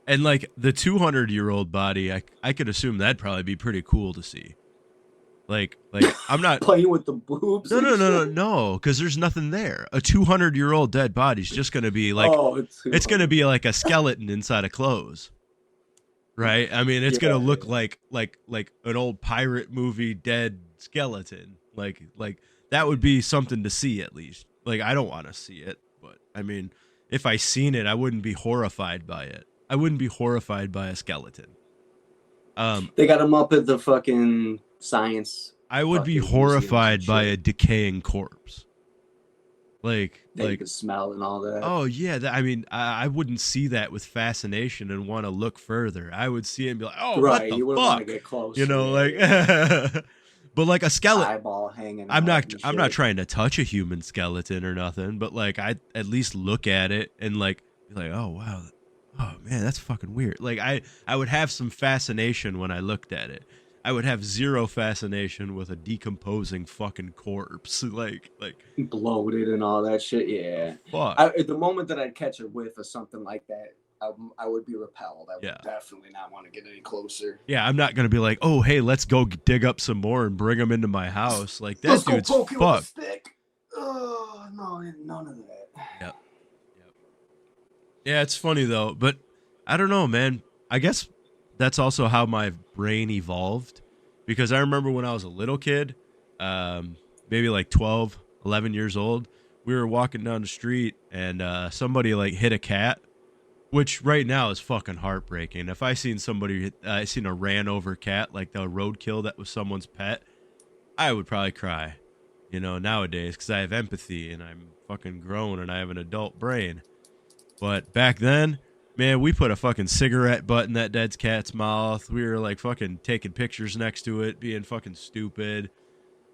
And like the 200-year-old body, I could assume that'd probably be pretty cool to see. Like I'm not playing with the boobs. No, because there's nothing there. A 200-year-old dead body's just gonna be like, it's gonna be like a skeleton inside of clothes, right? I mean, it's gonna look like an old pirate movie dead skeleton. Like that would be something to see at least. Like I don't want to see it, but I mean, if I seen it, I wouldn't be horrified by it. I wouldn't be horrified by a skeleton. They got them up at the fucking science. I would be horrified by a decaying corpse. Like you could smell and all that. Oh yeah, I mean, I wouldn't see that with fascination and want to look further. I would see it and be like, oh, right, what you the wouldn't want fuck? to get close. You know, like, but like a skeleton, eyeball hanging. I'm not trying to touch a human skeleton or nothing, but like I at least look at it and like be like, oh wow, oh man, that's fucking weird. Like I would have some fascination when I looked at it. I would have zero fascination with a decomposing fucking corpse, like bloated and all that shit. Yeah. Fuck. At the moment that I'd catch a whiff of something like that, I would be repelled. I would definitely not want to get any closer. Yeah, I'm not gonna be like, oh hey, let's go dig up some more and bring them into my house. Like that dude's fucked. With a stick. Oh no, none of that. Yep. Yeah, it's funny though, but I don't know, man. I guess that's also how my brain evolved, because I remember when I was a little kid, maybe like 12, 11 years old, we were walking down the street and somebody like hit a cat, which right now is fucking heartbreaking. If I seen a ran over cat, like the roadkill that was someone's pet, I would probably cry, you know, nowadays, because I have empathy and I'm fucking grown and I have an adult brain. But back then, man, we put a fucking cigarette butt in that dead cat's mouth. We were like fucking taking pictures next to it, being fucking stupid.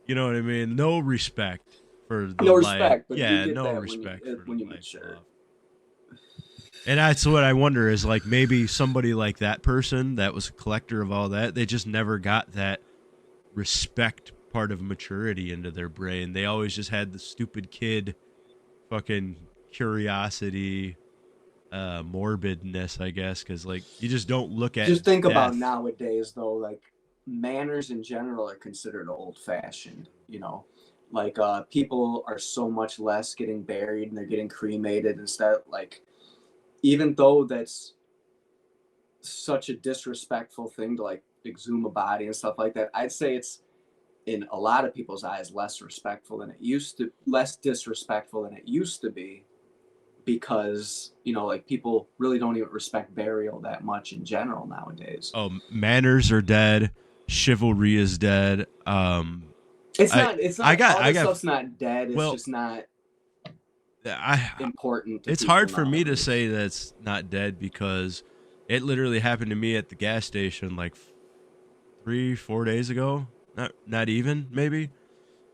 You know what I mean? No respect for the no life. Respect, but yeah, you get no that respect when you life mature. And that's what I wonder is like maybe somebody like that person that was a collector of all that, they just never got that respect part of maturity into their brain. They always just had the stupid kid fucking curiosity, morbidness, I guess, because like you just don't look at. Just think about nowadays, though. Like manners in general are considered old-fashioned. You know, like people are so much less getting buried and they're getting cremated instead. Like, even though that's such a disrespectful thing to like exhume a body and stuff like that, I'd say it's in a lot of people's eyes less disrespectful than it used to be. Because, you know, like people really don't even respect burial that much in general nowadays. Oh, manners are dead. Chivalry is dead. It's not. Stuff's not dead. It's just not important. It's hard for me to say that's not dead because it literally happened to me at the gas station like 3-4 days ago. Not even, maybe.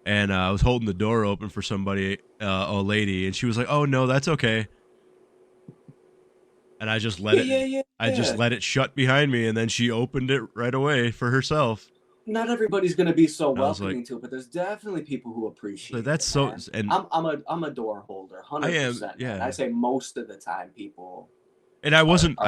And I was holding the door open for somebody, a lady, and she was like, "Oh no, that's okay." And I just let it. I just let it shut behind me, and then she opened it right away for herself. Not everybody's gonna be so welcoming to it, but there's definitely people who appreciate. That's it, so. man. And I'm a door holder, 100%. Yeah, I say most of the time people. And I wasn't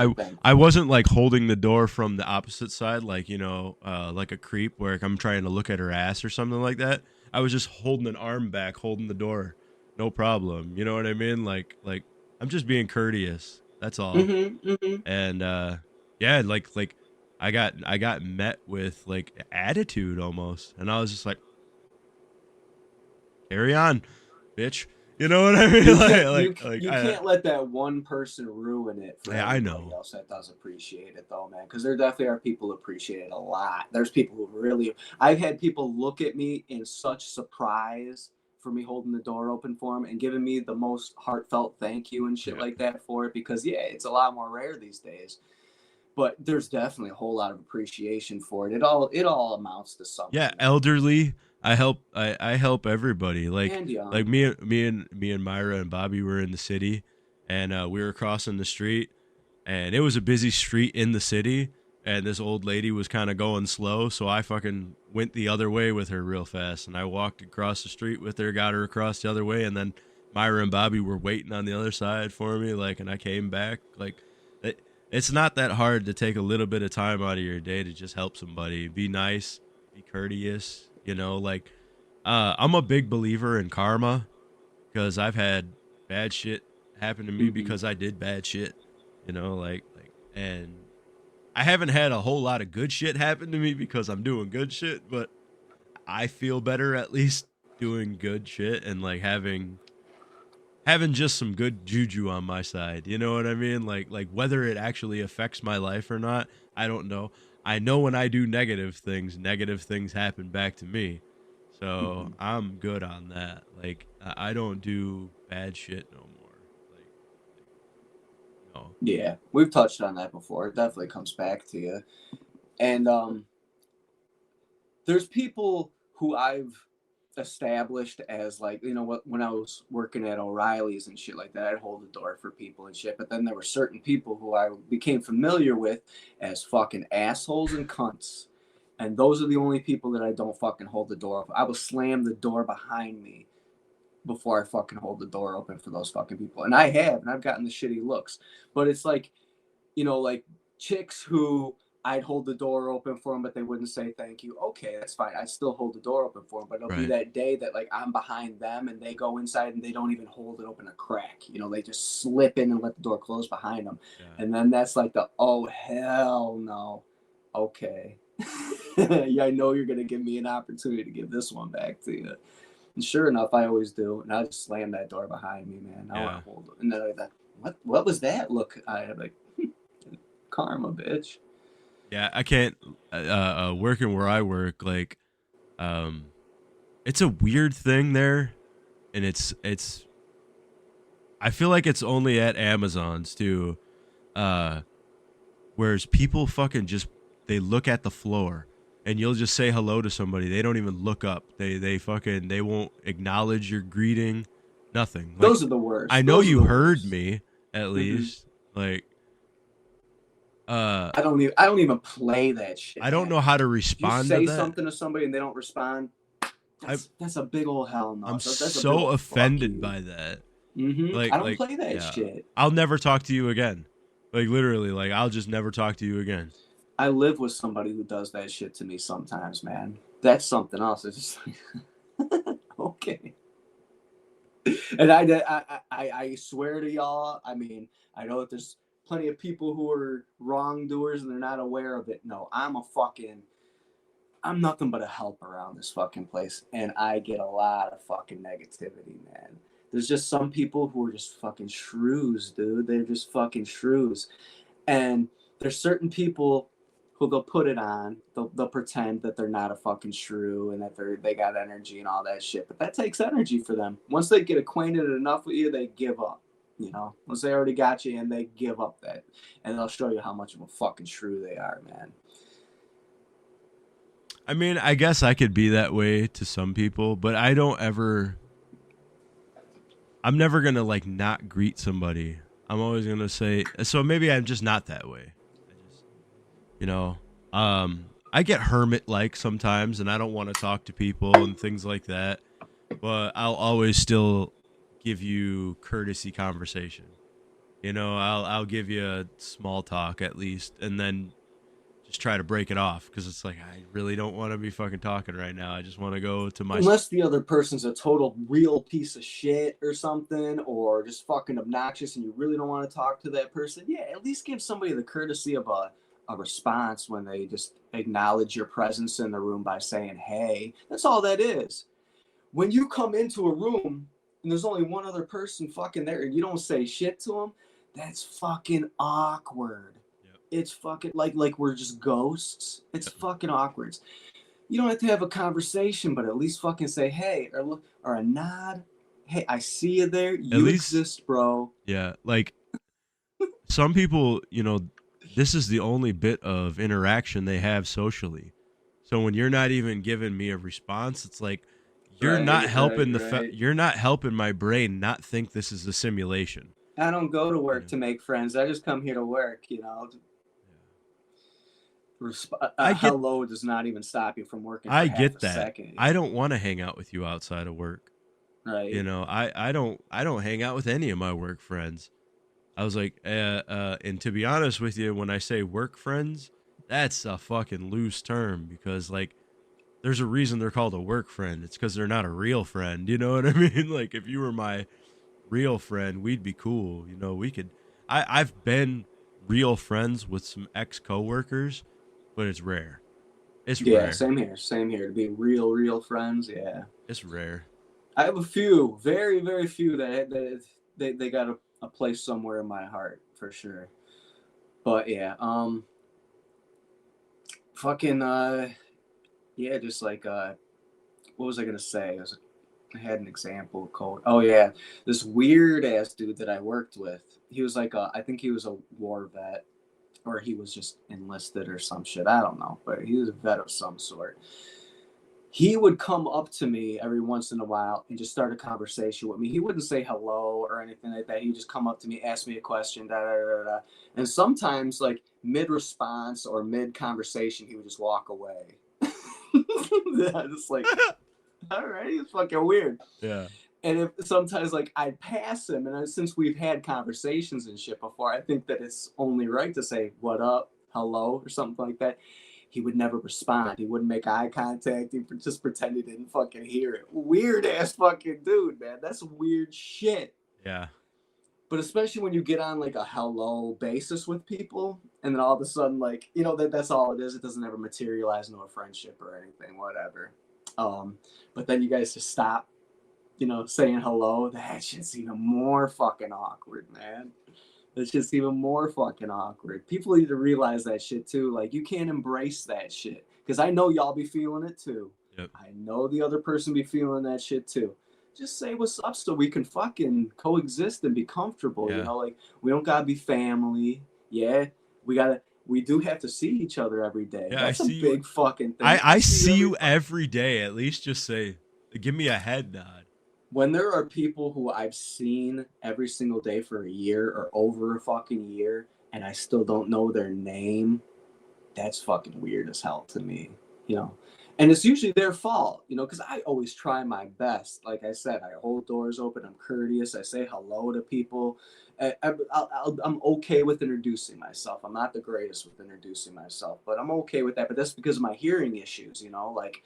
like holding the door from the opposite side, like, you know, like a creep where I'm trying to look at her ass or something like that. I was just holding an arm back, holding the door, no problem. You know what I mean? Like I'm just being courteous. That's all. And yeah, like I got met with like attitude almost, and I was just like, carry on, bitch. You know what I mean? You can't let that one person ruin it for everybody else that does appreciate it, though, man. Because there definitely are people who appreciate it a lot. There's people who really. I've had people look at me in such surprise for me holding the door open for them and giving me the most heartfelt thank you and shit like that for it. Because it's a lot more rare these days. But there's definitely a whole lot of appreciation for it. It all amounts to something. Yeah, elderly. I help everybody. Like me and Myra and Bobby were in the city, and we were crossing the street, and it was a busy street in the city, and this old lady was kind of going slow, so I fucking went the other way with her real fast, and I walked across the street with her, got her across the other way, and then Myra and Bobby were waiting on the other side for me, like, and I came back. Like, it's not that hard to take a little bit of time out of your day to just help somebody, be nice, be courteous, you know, like, I'm a big believer in karma, because I've had bad shit happen to me because I did bad shit, you know, and I haven't had a whole lot of good shit happen to me because I'm doing good shit, but I feel better at least doing good shit and like having just some good juju on my side. You know what I mean? Like whether it actually affects my life or not, I don't know. I know when I do negative things happen back to me. So I'm good on that. Like I don't do bad shit no more. Like no. Yeah, we've touched on that before. It definitely comes back to you. And there's people who I've established as like, you know what, when I was working at O'Reilly's and shit like that, I'd hold the door for people and shit. But then there were certain people who I became familiar with as fucking assholes and cunts. And those are the only people that I don't fucking hold the door for. I will slam the door behind me before I fucking hold the door open for those fucking people. And I have, and I've gotten the shitty looks. But it's like, you know, like chicks who I'd hold the door open for them, but they wouldn't say thank you. Okay, that's fine. I'd still hold the door open for them, but it'll be that day that like I'm behind them and they go inside and they don't even hold it open a crack. You know, they just slip in and let the door close behind them. Yeah. And then that's like the, oh, hell no. Okay. Yeah, I know you're going to give me an opportunity to give this one back to you. And sure enough, I always do. And I just slam that door behind me, man. I want to hold it. And then I thought, what was that look? I had like, karma, bitch. Yeah, I can't, working where I work, like, it's a weird thing there. And it's, I feel like it's only at Amazon's too. Whereas people fucking just, they look at the floor. And you'll just say hello to somebody. They don't even look up. They won't acknowledge your greeting. Nothing. Like, those are the worst. I know you heard me at least. Like, I don't even play that shit. I don't know how to respond. You say something to somebody and they don't respond. That's a big old hell no. I'm that's so offended by that. Like, I don't play that shit. I'll never talk to you again. Like literally, like I'll just never talk to you again. I live with somebody who does that shit to me sometimes, man. That's something else. It's just like, okay. And I swear to y'all, I mean, I know that there's plenty of people who are wrongdoers and they're not aware of it. No, I'm nothing but a help around this fucking place. And I get a lot of fucking negativity, man. There's just some people who are just fucking shrews, dude. They're just fucking shrews. And there's certain people who they'll put it on. They'll pretend that they're not a fucking shrew and that they got energy and all that shit. But that takes energy for them. Once they get acquainted enough with you, they give up. You know, once they already got you in, they give up that. And they'll show you how much of a fucking shrew they are, man. I mean, I guess I could be that way to some people, but I'm never going to like not greet somebody. I'm always going to say, so maybe I'm just not that way. You know, I get hermit-like sometimes, and I don't want to talk to people and things like that. But I'll always still give you courtesy conversation. You know, I'll give you a small talk at least, and then just try to break it off because it's like I really don't want to be fucking talking right now. I just want to go to my. Unless the other person's a total real piece of shit or something, or just fucking obnoxious, and you really don't want to talk to that person. Yeah, at least give somebody the courtesy of a response when they just acknowledge your presence in the room by saying, hey. That's all that is. When you come into a room and there's only one other person fucking there and you don't say shit to them, that's fucking awkward. Yep. It's fucking like we're just ghosts. It's fucking awkward. You don't have to have a conversation, but at least fucking say hey or a nod. Hey, I see you there. You exist, bro. Yeah, like some people, you know, this is the only bit of interaction they have socially. So when you're not even giving me a response, it's like you're not helping you're not helping my brain not think this is a simulation. I don't go to work to make friends. I just come here to work, you know. I get hello does not even stop you from working for I half get a that. second. I don't want to hang out with you outside of work. Right. You know, I don't hang out with any of my work friends. I was like, and to be honest with you, when I say work friends, that's a fucking loose term because like there's a reason they're called a work friend. It's because they're not a real friend. You know what I mean? Like if you were my real friend, we'd be cool. You know, we could. I've been real friends with some ex coworkers, but it's rare. It's Yeah, rare. same here. Same here. To be real friends, yeah. It's rare. I have a few, very few they got a place somewhere in my heart for sure. But yeah, fucking yeah, just like what was I gonna say? I had an example of code. Oh yeah, this weird ass dude that I worked with. He was like I think he was a war vet, or he was just enlisted or some shit. I don't know, but he was a vet of some sort. He would come up to me every once in a while and just start a conversation with me. He wouldn't say hello or anything like that. He'd just come up to me, ask me a question, da da da da. And sometimes, like mid response or mid conversation, he would just walk away. Just like, all right, he's fucking weird. Yeah. And if sometimes like I'd pass him, and since we've had conversations and shit before, I think that it's only right to say what up, hello, or something like that. He would never respond. He wouldn't make eye contact. He would just pretend he didn't fucking hear it. Weird ass fucking dude, man. That's weird shit. Yeah. But especially when you get on like a hello basis with people, and then all of a sudden, like, you know, that's all it is. It doesn't ever materialize into a friendship or anything, whatever. But then you guys just stop, you know, saying hello. That shit's even more fucking awkward, man. It's just even more fucking awkward. People need to realize that shit too. Like, you can't embrace that shit. Because I know y'all be feeling it too. Yep. I know the other person be feeling that shit too. Just say what's up so we can fucking coexist and be comfortable. Yeah. You know, like, we don't gotta be family. Yeah, we do have to see each other every day. Yeah, That's I a see big you. fucking thing. I see you every day. At least just say, give me a head nod. When there are people who I've seen every single day for a year or over a fucking year, and I still don't know their name, that's fucking weird as hell to me, you know. And it's usually their fault, you know, because I always try my best. Like I said, I hold doors open. I'm courteous. I say hello to people. I'm okay with introducing myself. I'm not the greatest with introducing myself, but I'm okay with that. But that's because of my hearing issues, you know, like,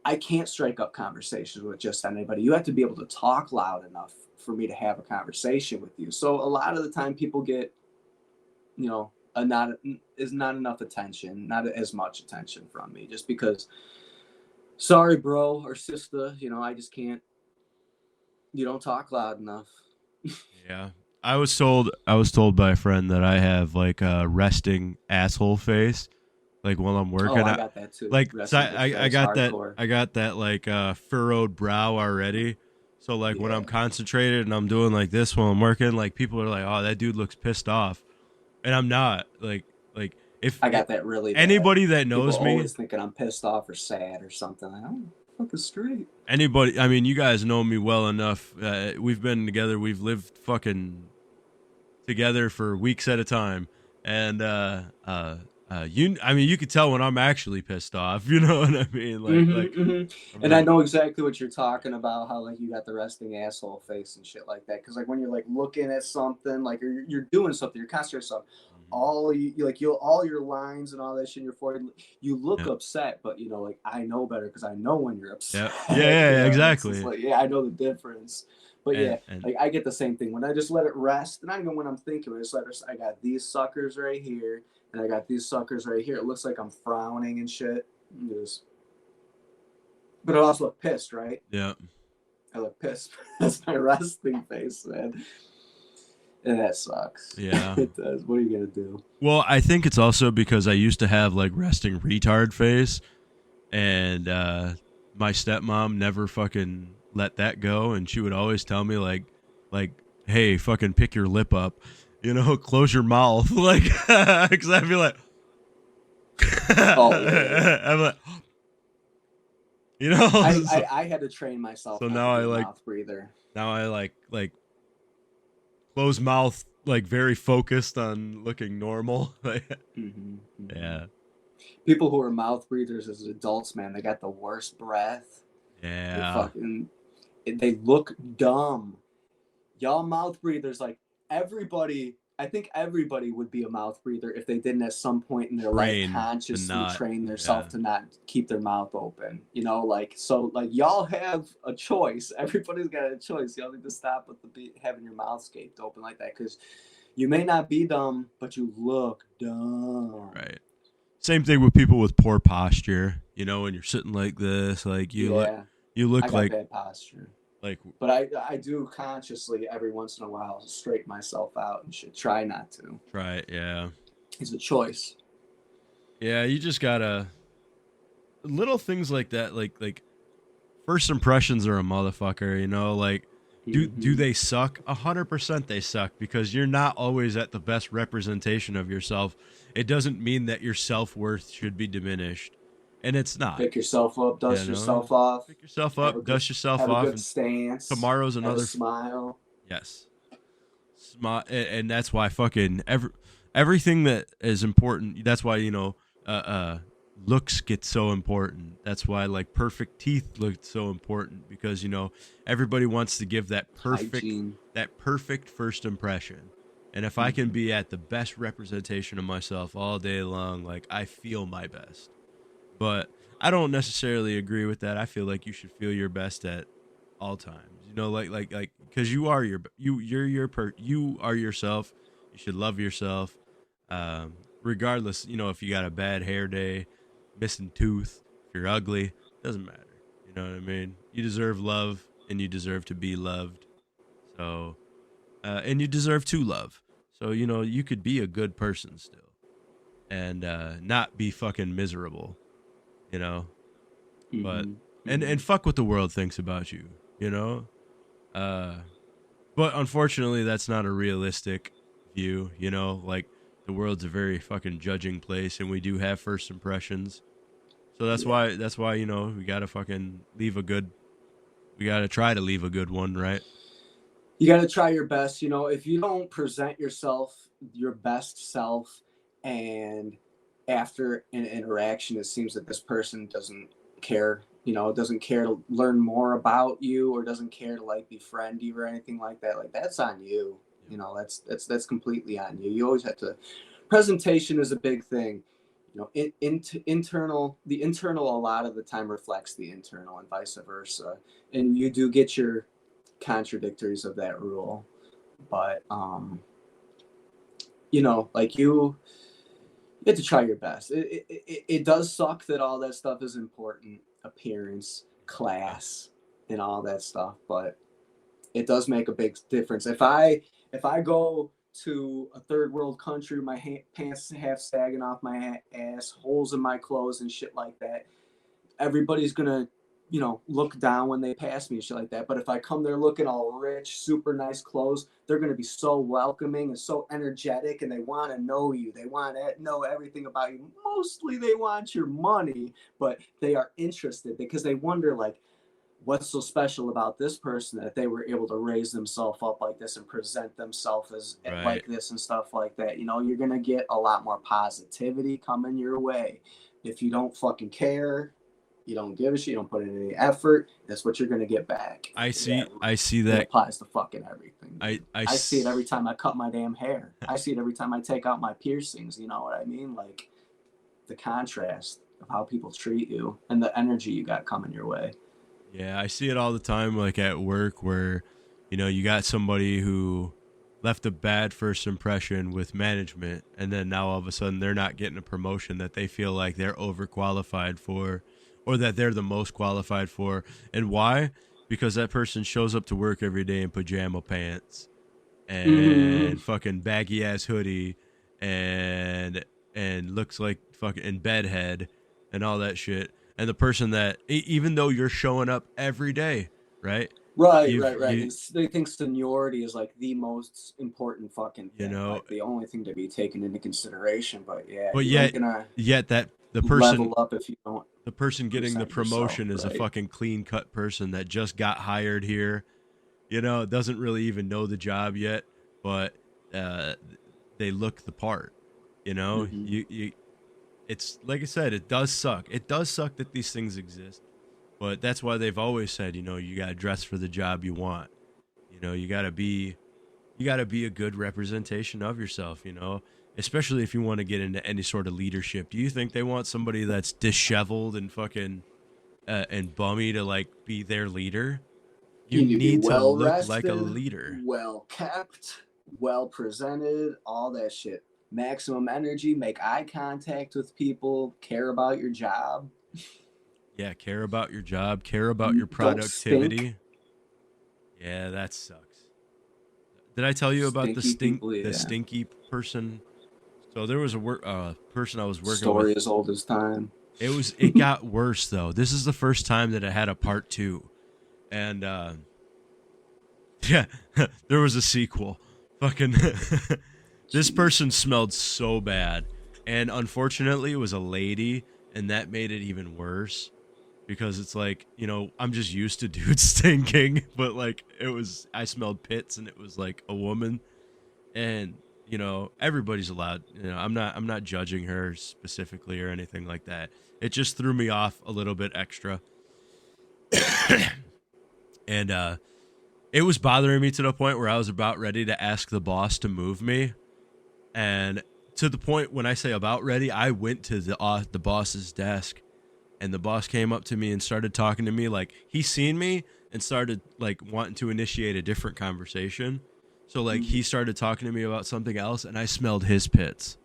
I can't strike up conversations with just anybody. You have to be able to talk loud enough for me to have a conversation with you. So a lot of the time people get, you know, not enough attention, not as much attention from me, just because, sorry, bro or sister, you know, I just can't, you don't talk loud enough. Yeah. I was told by a friend that I have like a resting asshole face. Like while I'm working, Oh, I got that too. like so Resting bitch I face, got hardcore. I got that like furrowed brow already. So like when I'm Yeah. concentrated and I'm doing like this while I'm working, like people are like, "Oh, that dude looks pissed off," and I'm not. Like if I got that really bad. anybody that knows People me, always thinking I'm pissed off or sad or something. Like, I'm fucking straight. anybody, I mean, you guys know me well enough. We've been together. We've lived fucking together for weeks at a time, and you could tell when I'm actually pissed off. You know what I mean? And I know exactly what you're talking about. How like you got the resting asshole face and shit like that. Because like when you're like looking at something, like you're doing something, you're concentrating on something. All all your lines and all that shit in your forehead, you look upset, but you know, like I know better because I know when you're upset. Yeah, You know, exactly. it's like, yeah, I know the difference. But And- like I get the same thing when I just let it rest, not even when I'm thinking. I just let it. I got these suckers right here, and I got these suckers right here. It looks like I'm frowning and shit. But I also look pissed, right? Yeah. I look pissed. That's my resting face, man. And that sucks. Yeah. It does. What are you gonna do? Well, I think it's also because I used to have like resting retard face, and my stepmom never fucking let that go, and she would always tell me like, hey, fucking pick your lip up, you know, close your mouth, like, because I'd be like, I'm like, you know, I had to train myself. So not now to I be a like mouth breather. Now I like closed mouth, like very focused on looking normal. Yeah. People who are mouth breathers as adults, man, they got the worst breath. Yeah. They look dumb. Y'all mouth breathers, like everybody, I think everybody would be a mouth breather if they didn't at some point in their life consciously train themselves to not keep their mouth open. You know, like, so like y'all have a choice. Everybody's got a choice. Y'all need to stop with having your mouth gaped open like that, because you may not be dumb, but you look dumb. Right. Same thing with people with poor posture. You know, when you're sitting like this, like you look I got like bad posture. Like, but I do consciously every once in a while straighten myself out and should try not to. Try it, yeah. It's a choice. Yeah, you just gotta little things like that, like first impressions are a motherfucker, you know, like do they suck? 100% they suck, because you're not always at the best representation of yourself. It doesn't mean that your self-worth should be diminished. And it's not. Pick yourself up, dust yourself off. Pick yourself up, dust yourself off. Have a good stance. Tomorrow's another smile. Yes. And that's why fucking everything that is important. That's why, you know, looks get so important. That's why like perfect teeth look so important, because, you know, everybody wants to give that perfect first impression. And if I can be at the best representation of myself all day long, like I feel my best. But I don't necessarily agree with that. I feel like you should feel your best at all times. You know, like because you are you are yourself. You should love yourself, regardless. You know, if you got a bad hair day, missing tooth, if you're ugly, doesn't matter. You know what I mean? You deserve love, and you deserve to be loved. So, and you deserve to love. So, you know, you could be a good person still, and not be fucking miserable. You know, but and fuck what the world thinks about you. You know, but unfortunately, that's not a realistic view. You know, like the world's a very fucking judging place, and we do have first impressions. So that's why you know, we gotta fucking we gotta try to leave a good one, right? You gotta try your best. You know, if you don't present yourself your best self, and after an interaction, it seems that this person doesn't care, you know, doesn't care to learn more about you, or doesn't care to like befriend you or anything like that. Like, that's on you. You know, that's completely on you. You always have to. Presentation is a big thing. You know, the internal a lot of the time reflects the internal, and vice versa. And you do get your contradictories of that rule, but you know, like you have to try your best. It does suck that all that stuff is important, appearance, class, and all that stuff, but it does make a big difference. If I go to a third world country, my pants half sagging off my ass, holes in my clothes and shit like that, everybody's gonna, you know, look down when they pass me and shit like that. But if I come there looking all rich, super nice clothes, they're going to be so welcoming and so energetic, and they want to know you. They want to know everything about you. Mostly they want your money, but they are interested because they wonder, like, what's so special about this person that they were able to raise themselves up like this and present themselves as like this and stuff like that. You know, you're going to get a lot more positivity coming your way. If you don't fucking care, you don't give a shit, you don't put in any effort, that's what you're going to get back. I see that. It applies to fucking everything. I see it every time I cut my damn hair. I see it every time I take out my piercings. You know what I mean? Like, the contrast of how people treat you and the energy you got coming your way. Yeah, I see it all the time, like at work, where, you know, you got somebody who left a bad first impression with management, and then now all of a sudden they're not getting a promotion that they feel like they're overqualified for, or that they're the most qualified for. And why? Because that person shows up to work every day in pajama pants and fucking baggy ass hoodie and looks like fucking bedhead and all that shit. And the person that, even though you're showing up every day, right? Right. They think seniority is like the most important fucking thing, you know, like the only thing to be taken into consideration. But yeah, but yet that the person level up if you don't. The person getting the promotion yourself, is a fucking clean cut person that just got hired here. You know, doesn't really even know the job yet, but they look the part. You know, it's like I said, it does suck. It does suck that these things exist, but that's why they've always said, you got to dress for the job you want. You got to be a good representation of yourself, especially if you want to get into any sort of leadership. Do you think they want somebody that's disheveled and fucking and bummy to like be their leader? You need to be need to well look like a rested, leader. well kept, well presented, all that shit. Maximum energy, make eye contact with people, care about your job. Yeah, care about your job, care about your Don't productivity. stink. Yeah, that sucks. Did I tell you about the Stinky people, the yeah. stinky person? So there was a person I was working Story with. as old as time. It got worse though. This is the first time that it had a part 2. And yeah, there was a sequel. Fucking this person smelled so bad. And unfortunately it was a lady, and that made it even worse. Because it's like, I'm just used to dudes stinking, but like I smelled pits, and it was like a woman, and everybody's allowed. I'm not judging her specifically or anything like that. It just threw me off a little bit extra, and it was bothering me to the point where I was about ready to ask the boss to move me, and to the point when I say about ready, I went to the boss's desk. And the boss came up to me and started talking to me like he seen me and started like wanting to initiate a different conversation. So like he started talking to me about something else, and I smelled his pits.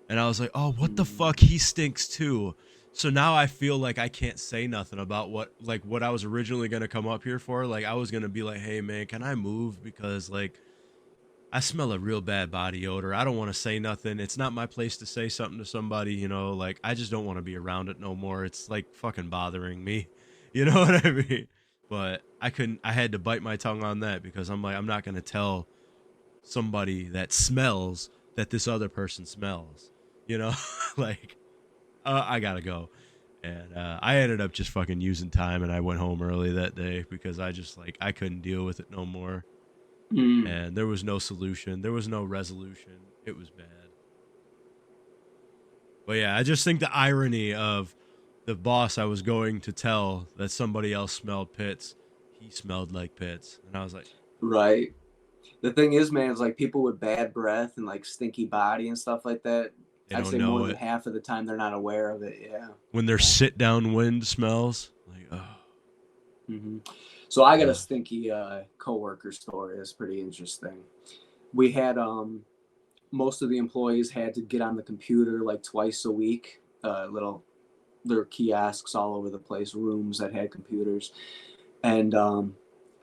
And I was like, oh, what the fuck? He stinks too. So now I feel like I can't say nothing about what I was originally going to come up here for. Like I was going to be like, hey man, can I move? Because like I smell a real bad body odor. I don't want to say nothing. It's not my place to say something to somebody, like I just don't want to be around it no more. It's like fucking bothering me. You know what I mean? But I had to bite my tongue on that because I'm like, I'm not going to tell somebody that smells that this other person smells, like, I got to go. And I ended up just fucking using time, and I went home early that day because I just like, I couldn't deal with it no more. And there was no solution. There was no resolution. It was bad. But yeah, I just think the irony of the boss I was going to tell that somebody else smelled pits, he smelled like pits. And I was like... Right. The thing is, man, it's like people with bad breath and like stinky body and stuff like that. I'd say more than half of the time they're not aware of it. Yeah. When their sit-down wind smells, like, oh. Mm-hmm. So I got a stinky coworker story. It's pretty interesting. We had most of the employees had to get on the computer like twice a week. There were kiosks all over the place, rooms that had computers. And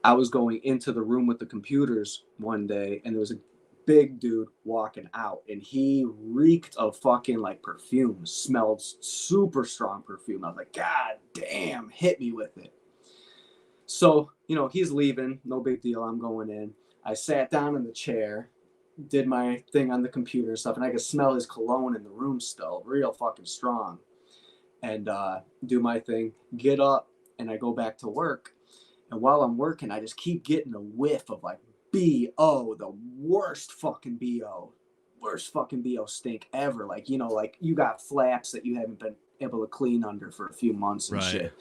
I was going into the room with the computers one day, and there was a big dude walking out, and he reeked of fucking like perfume, smelled super strong perfume. I was like, God damn, hit me with it. So, he's leaving. No big deal. I'm going in. I sat down in the chair, did my thing on the computer and stuff, and I could smell his cologne in the room still, real fucking strong. And do my thing, get up, and I go back to work. And while I'm working, I just keep getting a whiff of like BO, the worst fucking BO stink ever. Like, like you got flaps that you haven't been able to clean under for a few months and shit.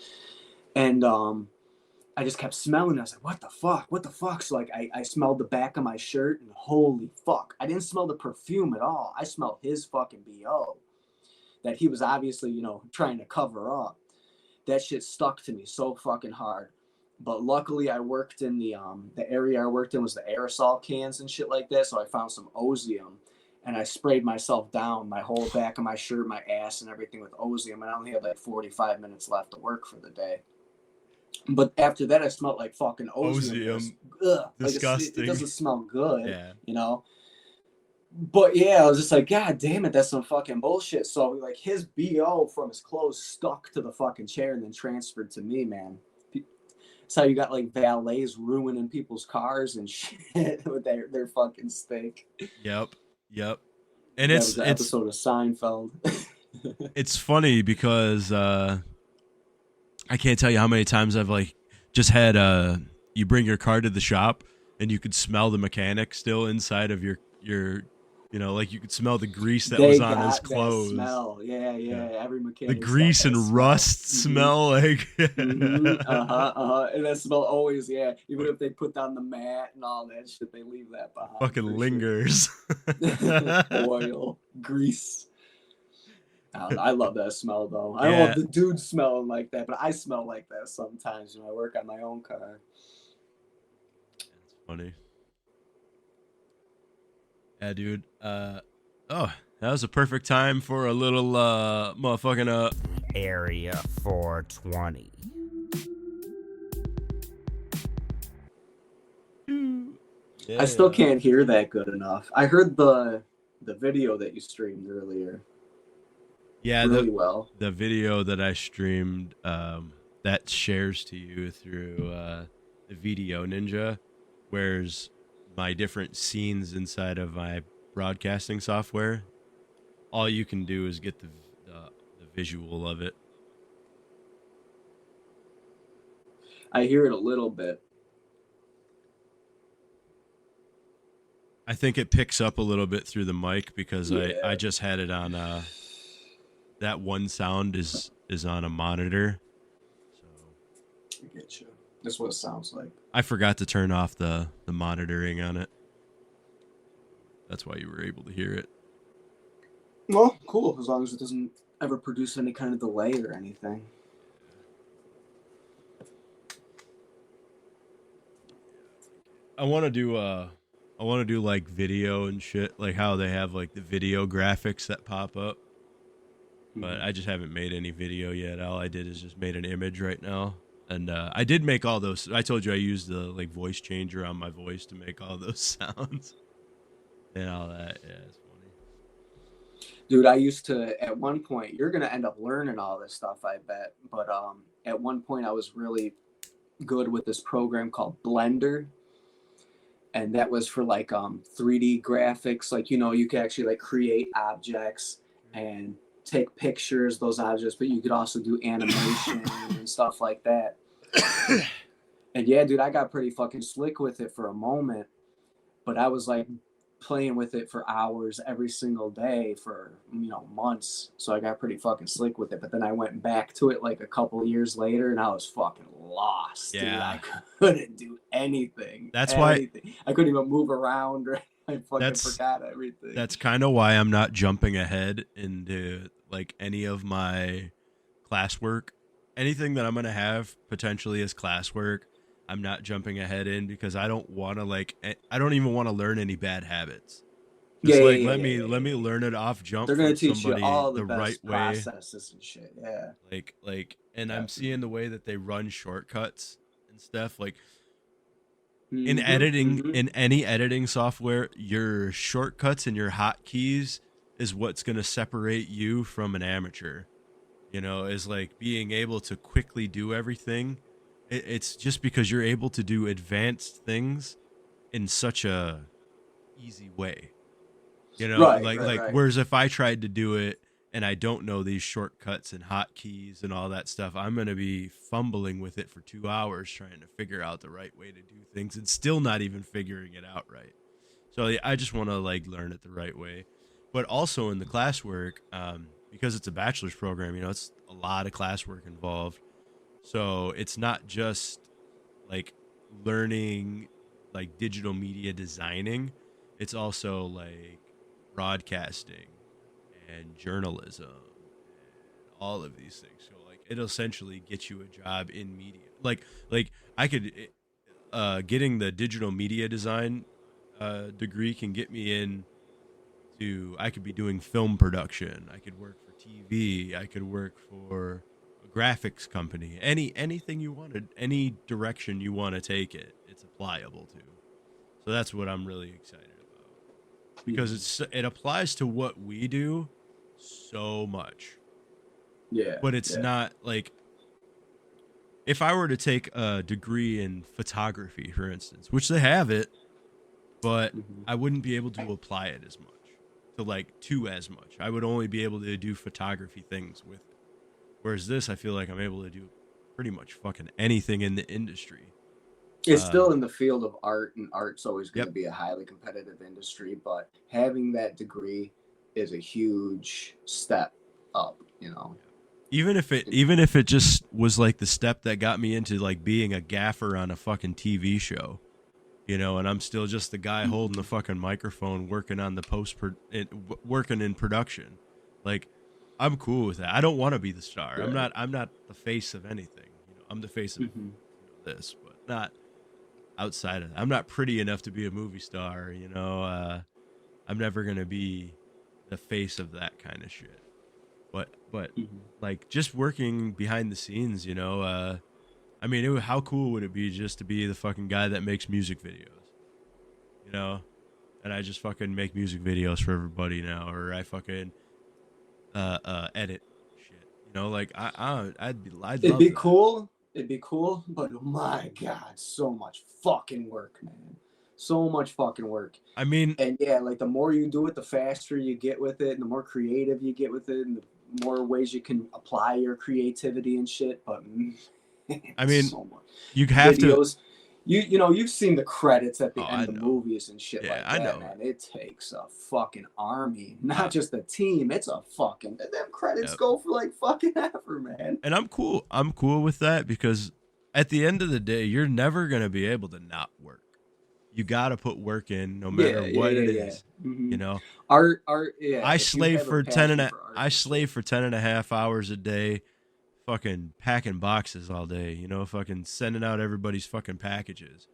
And I just kept smelling. I was like, what the fuck? So like I smelled the back of my shirt, and holy fuck. I didn't smell the perfume at all. I smelled his fucking BO that he was obviously, trying to cover up. That shit stuck to me so fucking hard. But luckily I worked in the area I worked in was the aerosol cans and shit like that. So I found some Ozium, and I sprayed myself down, my whole back of my shirt, my ass and everything with Ozium. And I only had like 45 minutes left to work for the day. But after that, I smelled like fucking Ozium. Disgusting. It doesn't smell good, But yeah, I was just like, God damn it, that's some fucking bullshit. So like his BO from his clothes stuck to the fucking chair and then transferred to me, man. That's how you got like valets ruining people's cars and shit with their fucking stink. Yep. And that was the episode of Seinfeld. It's funny because I can't tell you how many times I've like just had you bring your car to the shop and you could smell the mechanic still inside of your You know, like you could smell the grease that They was on got his that clothes. smell. Yeah. Every The mechanic. grease and rust smell, like And that smell always, even if they put down the mat and all that shit, they leave that behind. fucking lingers. Sure. Oil, grease. I don't know. I love that smell though. I don't Yeah. want the dude smelling like that, but I smell like that sometimes when I work on my own car. That's funny. Yeah, dude. That was a perfect time for a little motherfucking Area 420. I still can't hear that good enough. I heard the video that you streamed earlier. Yeah, really well. The video that I streamed that shares to you through the Video Ninja, where's my different scenes inside of my broadcasting software. All you can do is get the visual of it. I hear it a little bit. I think it picks up a little bit through the mic because I just had it on that one sound is on a monitor. So I get you. That's what it sounds like. I forgot to turn off the monitoring on it. That's why you were able to hear it. Well, cool. As long as it doesn't ever produce any kind of delay or anything. I want to do like video and shit, like how they have like the video graphics that pop up. But I just haven't made any video yet. All I did is just made an image right now. And I did make all those. I told you I used the like voice changer on my voice to make all those sounds and all that. Yeah, it's funny. Dude, I used to, at one point, you're going to end up learning all this stuff, I bet. But at one point, I was really good with this program called Blender. And that was for like 3D graphics. Like, you know, you could actually like create objects and take pictures, those objects, but you could also do animation and stuff like that. And yeah, dude, I got pretty fucking slick with it for a moment, but I was like playing with it for hours every single day for, you know, months. So I got pretty fucking slick with it. But then I went back to it like a couple years later and I was fucking lost. Yeah. Dude. I couldn't do anything. That's why I couldn't even move around. Or I fucking forgot everything. That's kind of why I'm not jumping ahead into like any of my classwork. Anything that I'm going to have potentially as classwork, I'm not jumping ahead in because I don't want to I don't even want to learn any bad habits. Just let me learn it off jump. They're going to teach you all the right best processes and shit. Yeah. And I'm seeing the way that they run shortcuts and stuff. Like in editing, in any editing software, your shortcuts and your hotkeys is what's going to separate you from an amateur. You know, is like being able to quickly do everything. It's just because you're able to do advanced things in such a easy way. You know, right. Whereas if I tried to do it and I don't know these shortcuts and hotkeys and all that stuff, I'm going to be fumbling with it for 2 hours trying to figure out the right way to do things and still not even figuring it out right. So I just want to like learn it the right way. But also in the classwork, because it's a bachelor's program, you know, it's a lot of classwork involved. So it's not just like learning like digital media designing. It's also like broadcasting and journalism and all of these things. So like it'll essentially get you a job in media. Like I could getting the digital media design degree can get me in to, I could be doing film production. I could work for TV. I could work for graphics company, anything you wanted, any direction you want to take it, it's applicable to. So that's what I'm really excited about because it applies to what we do so much. Yeah. But it's not like if I were to take a degree in photography, for instance, which they have it, but I wouldn't be able to apply it as much. I would only be able to do photography things with it. Whereas this, I feel like I'm able to do pretty much fucking anything in the industry. It's still in the field of art, and art's always going to Yep. be a highly competitive industry. But having that degree is a huge step up. Even if it just was like the step that got me into like being a gaffer on a fucking TV show, and I'm still just the guy holding the fucking microphone, working on the working in production. Like, I'm cool with that. I don't want to be the star. Right. I'm not the face of anything. I'm the face of this, but not outside of that. I'm not pretty enough to be a movie star. I'm never gonna be the face of that kind of shit. But like just working behind the scenes, I mean, how cool would it be just to be the fucking guy that makes music videos, and I just fucking make music videos for everybody now, or I fucking edit shit, like I'd It'd love be that. cool. It'd be cool, but my God, so much fucking work, man. So much fucking work. I mean, and yeah, like the more you do it, the faster you get with it, and the more creative you get with it, and the more ways you can apply your creativity and shit. But man, I mean, so much. you have Videos, you've seen the credits at the Oh, end I of know. movies and shit Yeah, like I that, know. man. It takes a fucking army, not just a team. It's a fucking them credits go for like fucking ever, man. And I'm cool. I'm cool with that because at the end of the day, you're never gonna be able to not work. You got to put work in, no matter what it is. Mhm. Art, yeah. I if you slave have a for passion for art, I slave for 10.5 hours a day, fucking packing boxes all day. Fucking sending out everybody's fucking packages.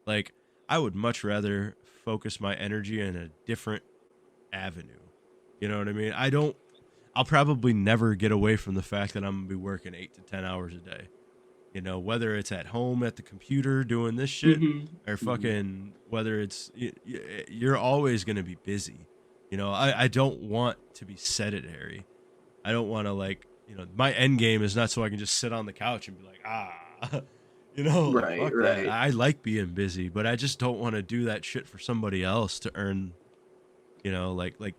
Like, I would much rather focus my energy in a different avenue. You know what I mean? I'll probably never get away from the fact that I'm gonna be working 8 to 10 hours a day. Whether it's at home at the computer doing this shit, or fucking whether it's you're always gonna be busy. I don't want to be sedentary. I don't want to my end game is not so I can just sit on the couch and be like like, fuck that. I like being busy, but I just don't want to do that shit for somebody else to earn. Like.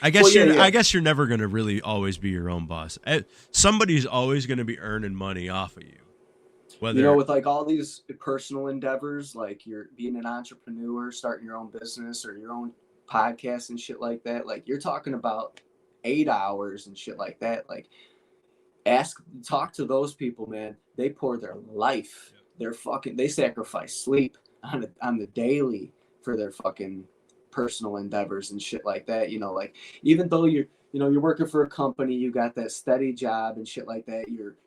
I guess you're never gonna really always be your own boss. Somebody's always gonna be earning money off of you. Whether with like all these personal endeavors, like you're being an entrepreneur, starting your own business or your own podcast and shit like that, like you're talking about 8 hours and shit like that. Like talk to those people, man. They pour their life, they sacrifice sleep on the daily for their fucking personal endeavors and shit like that. Like even though you're working for a company, you got that steady job and shit like that, you're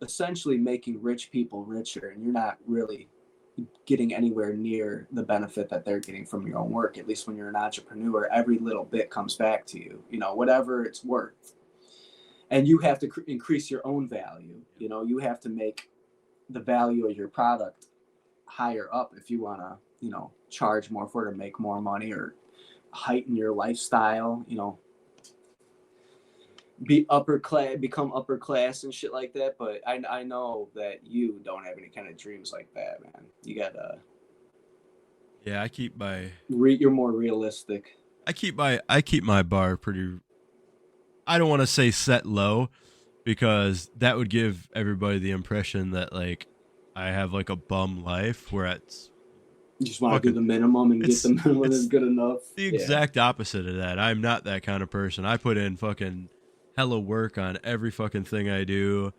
essentially making rich people richer, and you're not really getting anywhere near the benefit that they're getting from your own work. At least when you're an entrepreneur, every little bit comes back to you, whatever it's worth. And you have to increase your own value. You have to make the value of your product higher up if you want to, charge more for it or make more money or heighten your lifestyle, become upper class and shit like that. But I know that you don't have any kind of dreams like that, man. You gotta. Yeah, I keep my. You're more realistic. I keep my bar pretty. I don't want to say set low, because that would give everybody the impression that like I have like a bum life where it's. You just want to do the minimum and get the minimum is good enough. The exact opposite of that. I'm not that kind of person. I put in fucking hella work on every fucking thing I do,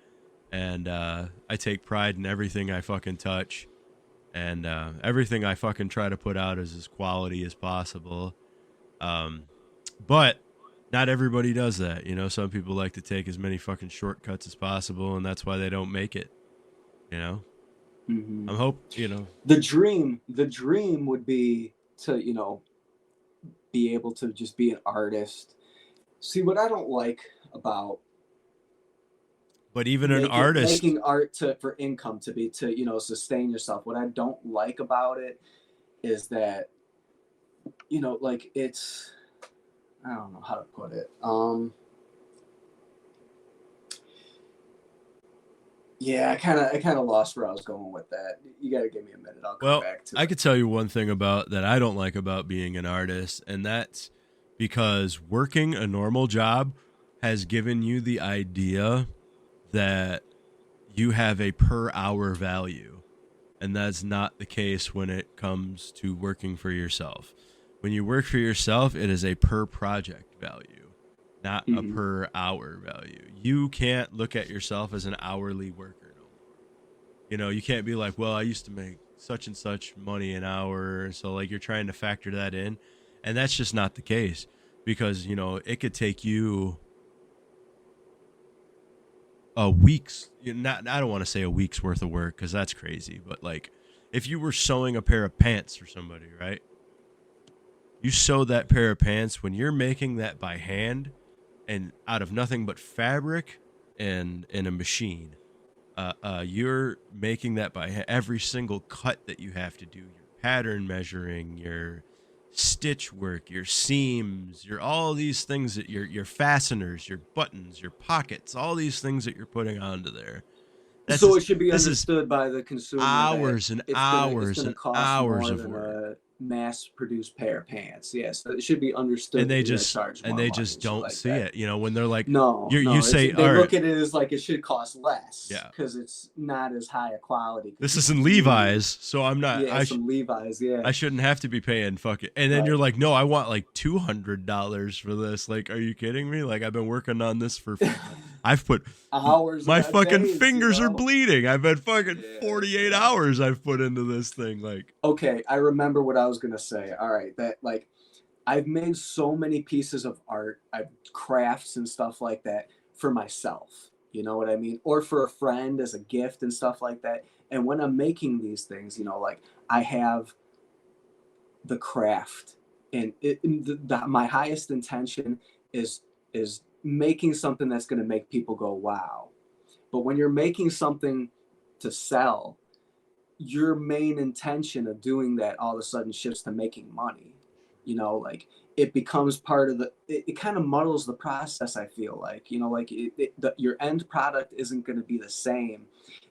and I take pride in everything I fucking touch, and everything I fucking try to put out is as quality as possible. But not everybody does that. Some people like to take as many fucking shortcuts as possible, and that's why they don't make it. Mm-hmm. I'm the dream would be to be able to just be an artist. See, what I don't like about but even an artist making art for income to sustain yourself, what I don't like about it is that like it's, I don't know how to put it. Yeah, I kind of lost where I was going with that. You got to give me a minute. I'll come back to it. I could tell you one thing that I don't like about being an artist, and that's because working a normal job has given you the idea that you have a per hour value. And that's not the case when it comes to working for yourself. When you work for yourself, it is a per project value, not a per hour value. You can't look at yourself as an hourly worker no more. You know, you can't be like, well, I used to make such and such money an hour. So like you're trying to factor that in. And that's just not the case, because, you know, it could take you a week's, I don't want to say a week's worth of work, because that's crazy. But like if you were sewing a pair of pants for somebody, right? You sew that pair of pants, when you're making that by hand and out of nothing but fabric and in a machine, you're making that by every single cut that you have to do, your pattern measuring, your stitch work, your seams, your all these things that your fasteners, your buttons, your pockets, all these things that you're putting onto there. So it should be understood by the consumer hours that and it's hours gonna and cost hours more of than work. a mass-produced pair of pants. Yes, it should be understood. And they that you're gonna just charge and more they money just and shit don't like see that. it. You know, when they're like, No, you say, they all look right, at it as like it should cost less. Yeah. because it's not as high a quality. this isn't Levi's, so I'm not. Yeah, some Levi's. Yeah, I shouldn't have to be paying fucking. And then Right. you're like, no, I want like $200 for this. Like, are you kidding me? Like, I've been working on this for. I've put hours. my and fucking days, fingers you are know? bleeding. I've been fucking 48 hours I've put into this thing. Like, Okay, I remember what I was gonna say. All right, that like I've made so many pieces of art, I've crafts and stuff like that for myself. You know what I mean? Or for a friend as a gift and stuff like that. And when I'm making these things, you know, like I have the craft, and my highest intention is making something that's going to make people go wow. But when you're making something to sell, your main intention of doing that all of a sudden shifts to making money. You know, like it becomes part of it kind of muddles the process. I feel like, you know, like your end product isn't going to be the same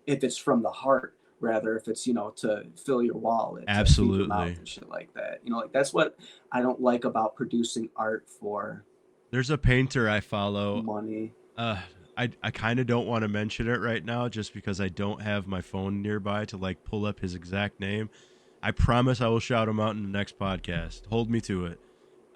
if it's from the heart, rather if it's, you know, to fill your wallet, to feed your mouth absolutely. and shit like that. You know, like that's what I don't like about producing art for There's a painter I follow. money. I kind of don't want to mention it right now, just because I don't have my phone nearby to like pull up his exact name. I promise I will shout him out in the next podcast. Hold me to it.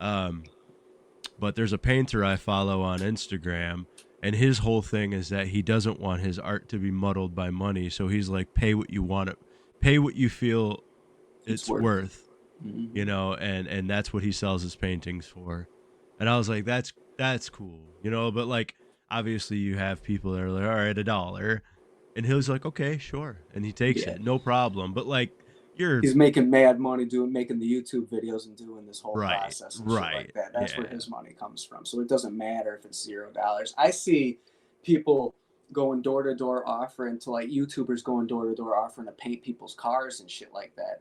But there's a painter I follow on Instagram, and his whole thing is that he doesn't want his art to be muddled by money. So he's like, pay what you want it, pay what you feel it's worth. Mm-hmm. You know, and that's what he sells his paintings for. And I was like, that's cool, you know. But like, obviously you have people that are like, all right, $1, and he was like, okay, sure, and he takes it, no problem. But like, he's making mad money making the YouTube videos and doing this whole Right, process and shit right, like that. That's where yeah. his money comes from. So it doesn't matter if it's $0. I see people going door to door offering to, like, YouTubers going door to door offering to paint people's cars and shit like that.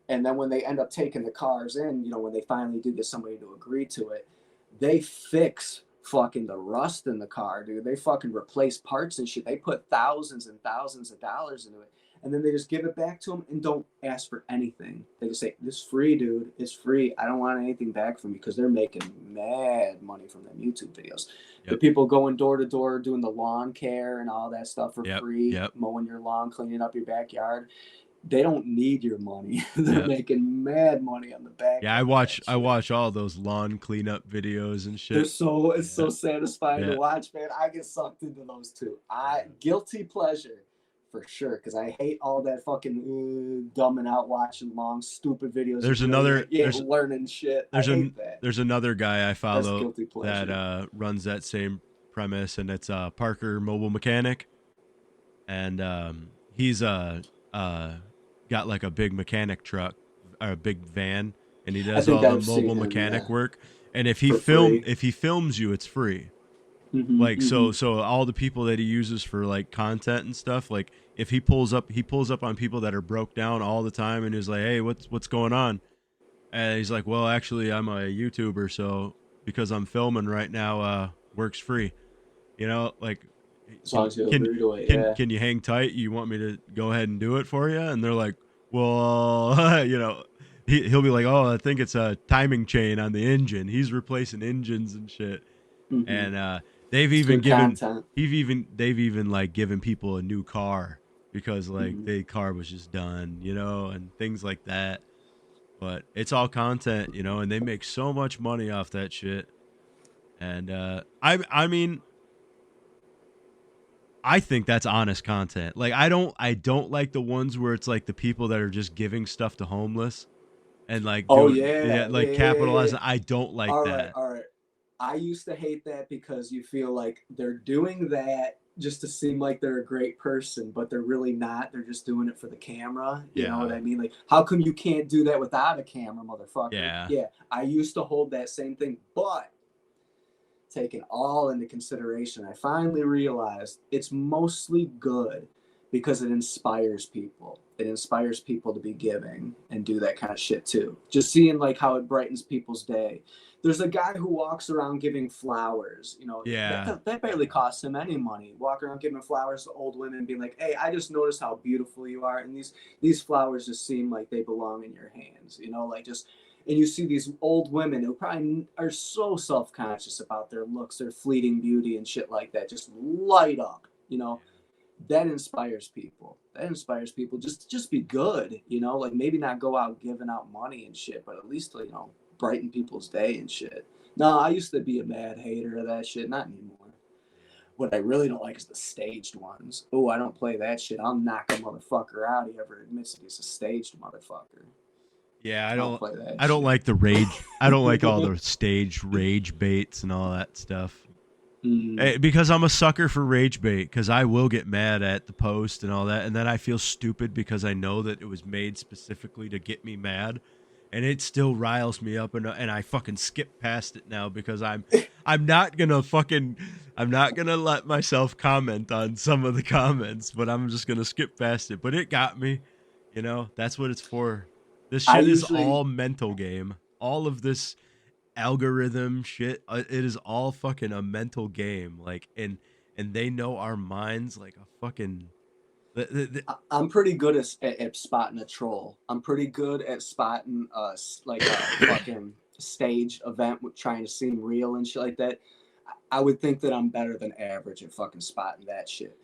And then when they end up taking the cars in, you know, when they finally do get somebody to agree to it, they fix fucking the rust in the car, dude. They fucking replace parts and shit. They put thousands and thousands of dollars into it. And then they just give it back to them and don't ask for anything. They just say, "This is free, dude. It's free. I don't want anything back from you," because they're making mad money from them YouTube videos. Yep. The people going door to door doing the lawn care and all that stuff for free, Yep. mowing your lawn, cleaning up your backyard. They don't need your money. They're making mad money on the back. Yeah, I watch all those lawn cleanup videos and shit. They're so so satisfying to watch, man. I get sucked into those too. Guilty pleasure. For sure, because I hate all that fucking dumbing out, watching long, stupid videos. There's learning shit. There's another guy I follow guilty pleasure. that runs that same premise, and it's Parker Mobile Mechanic, and he's got like a big mechanic truck or a big van, and he does all the mobile mechanic work. And if he films you, it's free. Mm-hmm, like so all the people that he uses for like content and stuff, like if he pulls up on people that are broke down all the time, and he's like, hey, what's going on? And he's like, well, actually I'm a YouTuber, so because I'm filming right now, work's free, you know, like, can you hang tight? You want me to go ahead and do it for you? And they're like, well, you know, he'll be like, oh, I think it's a timing chain on the engine. He's replacing engines and shit. And they've even like given people a new car because like the car was just done, you know, and things like that. But it's all content, you know, and they make so much money off that shit. And I mean, I think that's honest content. Like I don't like the ones where it's like the people that are just giving stuff to homeless and like Oh doing yeah, like yeah. capitalizing. I don't like All right, that. all right. I used to hate that because you feel like they're doing that just to seem like they're a great person, but they're really not. They're just doing it for the camera. You know what Yeah. I mean? Like, how come you can't do that without a camera, motherfucker? Yeah. Yeah, I used to hold that same thing, but taking all into consideration, I finally realized it's mostly good because it inspires people. It inspires people to be giving and do that kind of shit too. Just seeing like how it brightens people's day. There's a guy who walks around giving flowers. You know, Yeah. that barely costs him any money. Walking around giving flowers to old women, being like, "Hey, I just noticed how beautiful you are, and these flowers just seem like they belong in your hands." You know, like just and you see these old women who probably are so self-conscious about their looks, their fleeting beauty and shit like that, just light up, you know. That inspires people. That inspires people just be good, you know, like maybe not go out giving out money and shit, but at least, you know, brighten people's day and shit. No, I used to be a mad hater of that shit, not anymore. What I really don't like is the staged ones. Oh, I don't play that shit. I'll knock a motherfucker out if he ever admits that he's a staged motherfucker. Yeah, Play that I don't shit. like the rage. I don't like all the staged rage baits and all that stuff. Because I'm a sucker for rage bait, because I will get mad at the post and all that, and then I feel stupid because I know that it was made specifically to get me mad, and it still riles me up, and I fucking skip past it now because I'm not gonna let myself comment on some of the comments, but I'm just gonna skip past it. But it got me, you know. That's what it's for. This I shit is usually all mental game. All of this algorithm shit, it is all fucking a mental game. Like, and they know our minds like a fucking. I'm pretty good at spotting a troll. I'm pretty good at spotting like a fucking stage event with trying to seem real and shit like that. I would think that I'm better than average at fucking spotting that shit.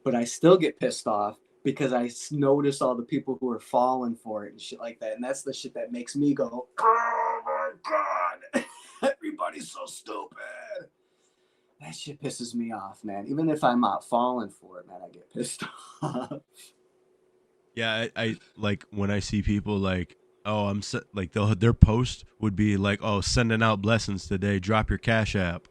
But I still get pissed off because I notice all the people who are falling for it and shit like that. And that's the shit that makes me go, oh my God, everybody's so stupid. That shit pisses me off, man. Even if I'm not falling for it, man, I get pissed off. Yeah, I like when I see people like, oh, like their post would be like, oh, sending out blessings today. Drop your Cash App.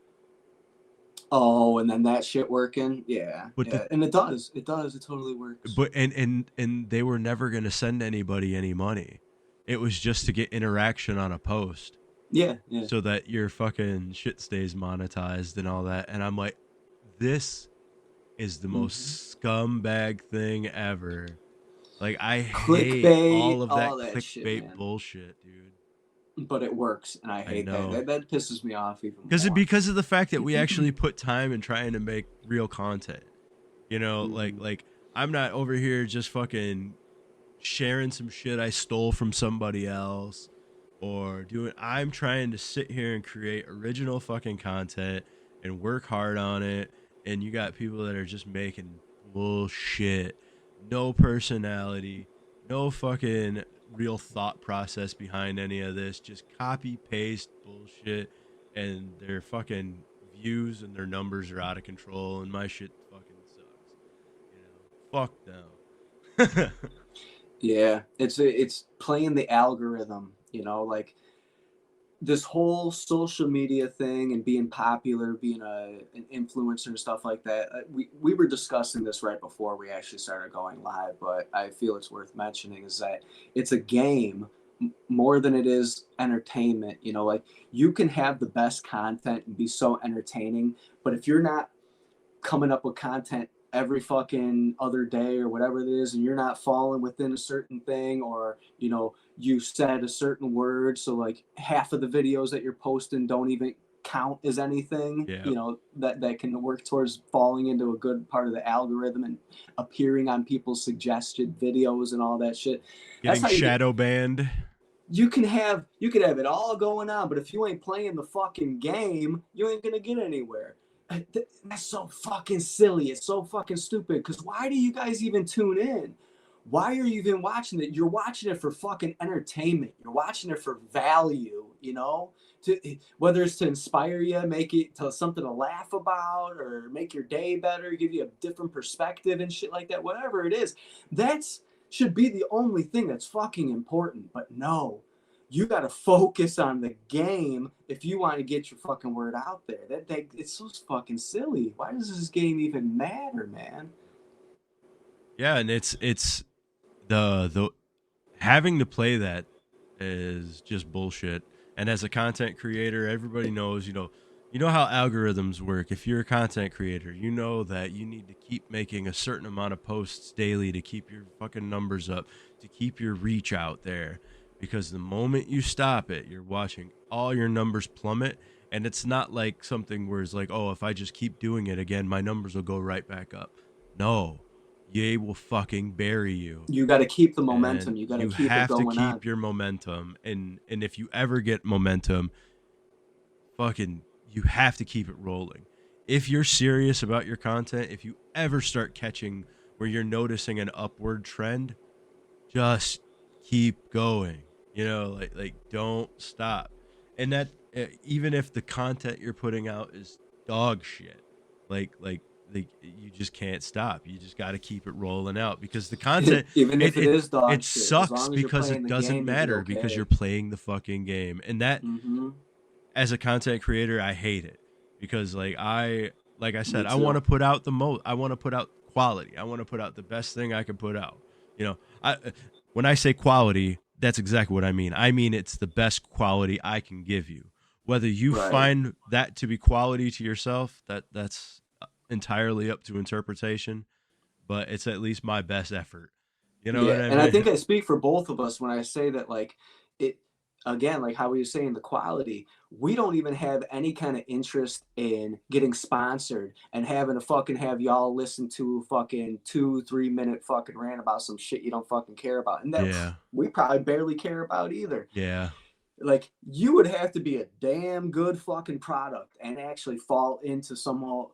Oh, and then that shit working, yeah, But yeah, and it does, it totally works. but and they were never gonna send anybody any money. It was just to get interaction on a post. Yeah, yeah. So that your fucking shit stays monetized and all that. And I'm like, this is the most scumbag thing ever. Like, I hate all of that clickbait shit, bullshit, dude. But it works, and I hate that. That pisses me off even more. Because of the fact that we actually put time in trying to make real content. You know, like I'm not over here just fucking sharing some shit I stole from somebody else or doing. I'm trying to sit here and create original fucking content and work hard on it. And you got people that are just making bullshit, no personality, no fucking real thought process behind any of this, just copy paste bullshit, and their fucking views and their numbers are out of control, and my shit fucking sucks. You know, fuck them. Yeah, it's playing the algorithm, you know, like this whole social media thing and being popular, being an influencer and stuff like that. We were discussing this right before we actually started going live, but I feel it's worth mentioning is that it's a game more than it is entertainment. You know, like you can have the best content and be so entertaining, but if you're not coming up with content every fucking other day or whatever it is, and you're not falling within a certain thing, or you know you said a certain word, so like half of the videos that you're posting don't even count as anything. Yeah. You know that can work towards falling into a good part of the algorithm and appearing on people's suggested videos and all that shit. Getting shadow banned. You could have it all going on, but if you ain't playing the fucking game, you ain't gonna get anywhere. That's so fucking silly. It's so fucking stupid. Because why do you guys even tune in? Why are you even watching it? You're watching it for fucking entertainment. You're watching it for value, you know? Whether it's to inspire you, make it to something to laugh about, or make your day better, give you a different perspective and shit like that, whatever it is, that's should be the only thing that's fucking important. But no, you got to focus on the game if you want to get your fucking word out there. It's so fucking silly. Why does this game even matter, man? Yeah, and it's the having to play that is just bullshit. And as a content creator, everybody knows, you know how algorithms work. If you're a content creator, you know that you need to keep making a certain amount of posts daily to keep your fucking numbers up, to keep your reach out there. Because the moment you stop it, you're watching all your numbers plummet. And it's not like something where it's like, oh, if I just keep doing it again, my numbers will go right back up. No, Ye will fucking bury you. You got to keep the momentum. And You got to you keep it have to going keep on. your momentum. And if you ever get momentum, fucking, you have to keep it rolling. If you're serious about your content, if you ever start catching where you're noticing an upward trend, just keep going. Like don't stop. And that even if the content you're putting out is dog shit, like you just can't stop. You just got to keep it rolling out because the content, even if it is dog it shit, as sucks long as you're because playing it the doesn't game, you'll be matter because okay. you're playing the fucking game. And that, as a content creator, I hate it because like I said, I want to put out I want to put out quality. I want to put out the best thing I can put out. When I say quality, that's exactly what I mean. I mean, it's the best quality I can give you. Whether you find that to be quality to yourself, that's entirely up to interpretation, but it's at least my best effort. You know what I mean? And I think I speak for both of us when I say that, like, it, again, like how we were saying the quality, we don't even have any kind of interest in getting sponsored and having to fucking have y'all listen to fucking 2-3 minute fucking rant about some shit you don't fucking care about. And that we probably barely care about either. Yeah. Like, you would have to be a damn good fucking product and actually fall into somehow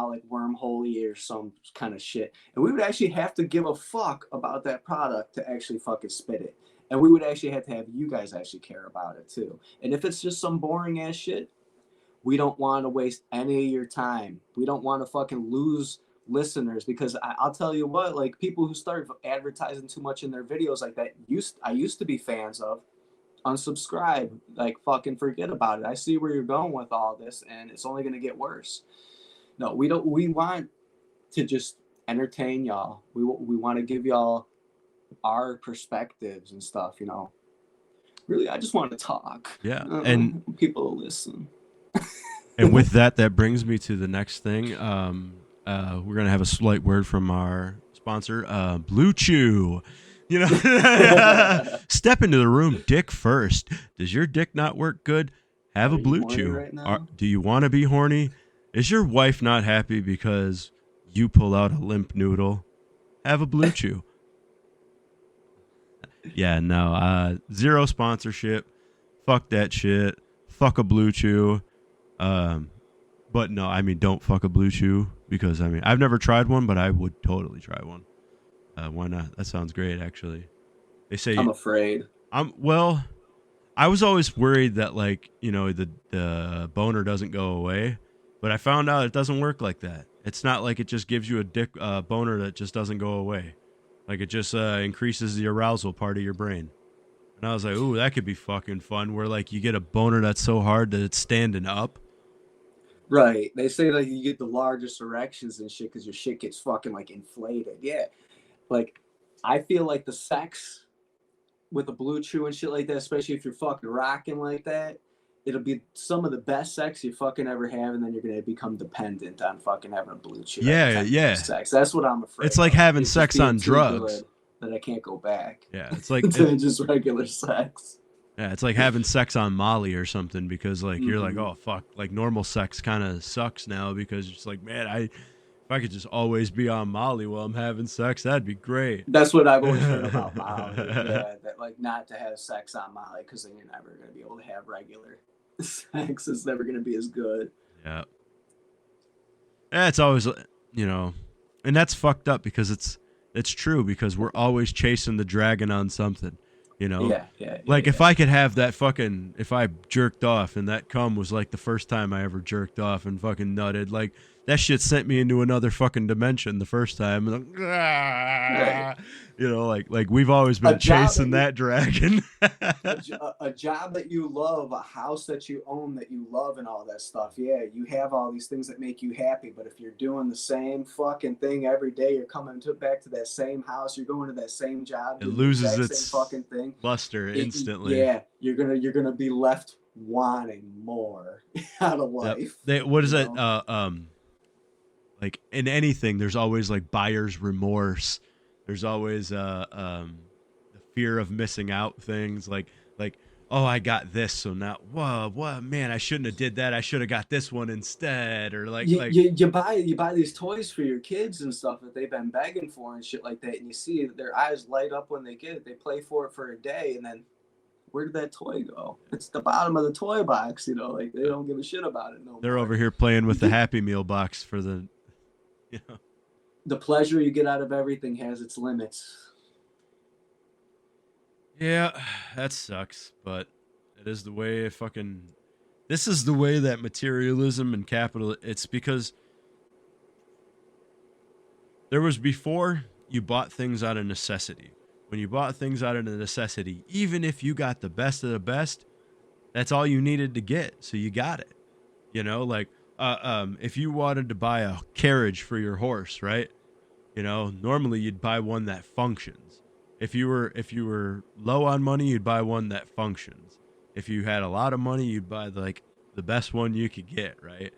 like wormhole or some kind of shit. And we would actually have to give a fuck about that product to actually fucking spit it. And we would actually have to have you guys actually care about it too. And if it's just some boring ass shit, we don't want to waste any of your time. We don't want to fucking lose listeners because I'll tell you what, like, people who start advertising too much in their videos like that, I used to be fans of. Unsubscribe, like, fucking forget about it. I see where you're going with all this and it's only going to get worse. No, we want to just entertain y'all. We want to give y'all our perspectives and stuff, really. I just want to talk. And people will listen. And with that brings me to the next thing. We're going to have a slight word from our sponsor, Blue Chew. Step into the room dick first. Does your dick not work good? Have a Blue Chew. Right Do you want to be horny? Is your wife not happy because you pull out a limp noodle? Have a Blue Chew. Yeah, no, zero sponsorship. Fuck that shit. Fuck a Blue Chew. But no, I mean, don't fuck a Blue Chew because, I mean, I've never tried one, but I would totally try one. Why not? That sounds great, actually. They say I'm afraid. I was always worried that, like, the boner doesn't go away, but I found out it doesn't work like that. It's not like it just gives you a dick boner that just doesn't go away. Like, it just increases the arousal part of your brain. And I was like, ooh, that could be fucking fun. Where, like, you get a boner that's so hard that it's standing up. Right. They say, like, you get the largest erections and shit because your shit gets fucking, like, inflated. Yeah. Like, I feel like the sex with a Blue Chew and shit like that, especially if you're fucking rocking like that, it'll be some of the best sex you fucking ever have, and then you're gonna become dependent on fucking having a Blue Chew. Yeah. Sex. That's what I'm afraid. It's like having sex on drugs. That I can't go back. Yeah, it's like just regular sex. Yeah, it's like having sex on Molly or something because, like, you're like, oh fuck, like normal sex kind of sucks now because it's like, man, if I could just always be on Molly while I'm having sex, that'd be great. That's what I've always heard about Molly. Yeah, that, like, not to have sex on Molly because then you're never going to be able to have regular sex. It's never going to be as good. Yeah. It's always, and that's fucked up because it's true because we're always chasing the dragon on something, Like if I could have that fucking, if I jerked off and that cum was like the first time I ever jerked off and fucking nutted, like that shit sent me into another fucking dimension the first time. Like, Right. like we've always been chasing that dragon. a job that you love, a house that you own that you love, and all that stuff. Yeah, you have all these things that make you happy. But if you're doing the same fucking thing every day, you're coming back to that same house, you're going to that same job, It loses its same fucking thing, luster instantly. Yeah, you're gonna be left wanting more out of life. What is it? Like in anything, there's always like buyer's remorse. There's always the fear of missing out things. Like oh, I got this, so now whoa, man, I shouldn't have did that. I should have got this one instead. Or you buy these toys for your kids and stuff that they've been begging for and shit like that, and you see their eyes light up when they get it. They play for it for a day, and then where did that toy go? It's the bottom of the toy box, like they don't give a shit about it no more. They're over here playing with the Happy Meal box for the, The pleasure you get out of everything has its limits. Yeah, that sucks, but it is the way this is the way that materialism and capital, it's because there was before you bought things out of necessity. When you bought things out of necessity, even if you got the best of the best, that's all you needed to get. So you got it. If you wanted to buy a carriage for your horse, right? Normally you'd buy one that functions. If you were low on money, you'd buy one that functions. If you had a lot of money, you'd buy the best one you could get, right?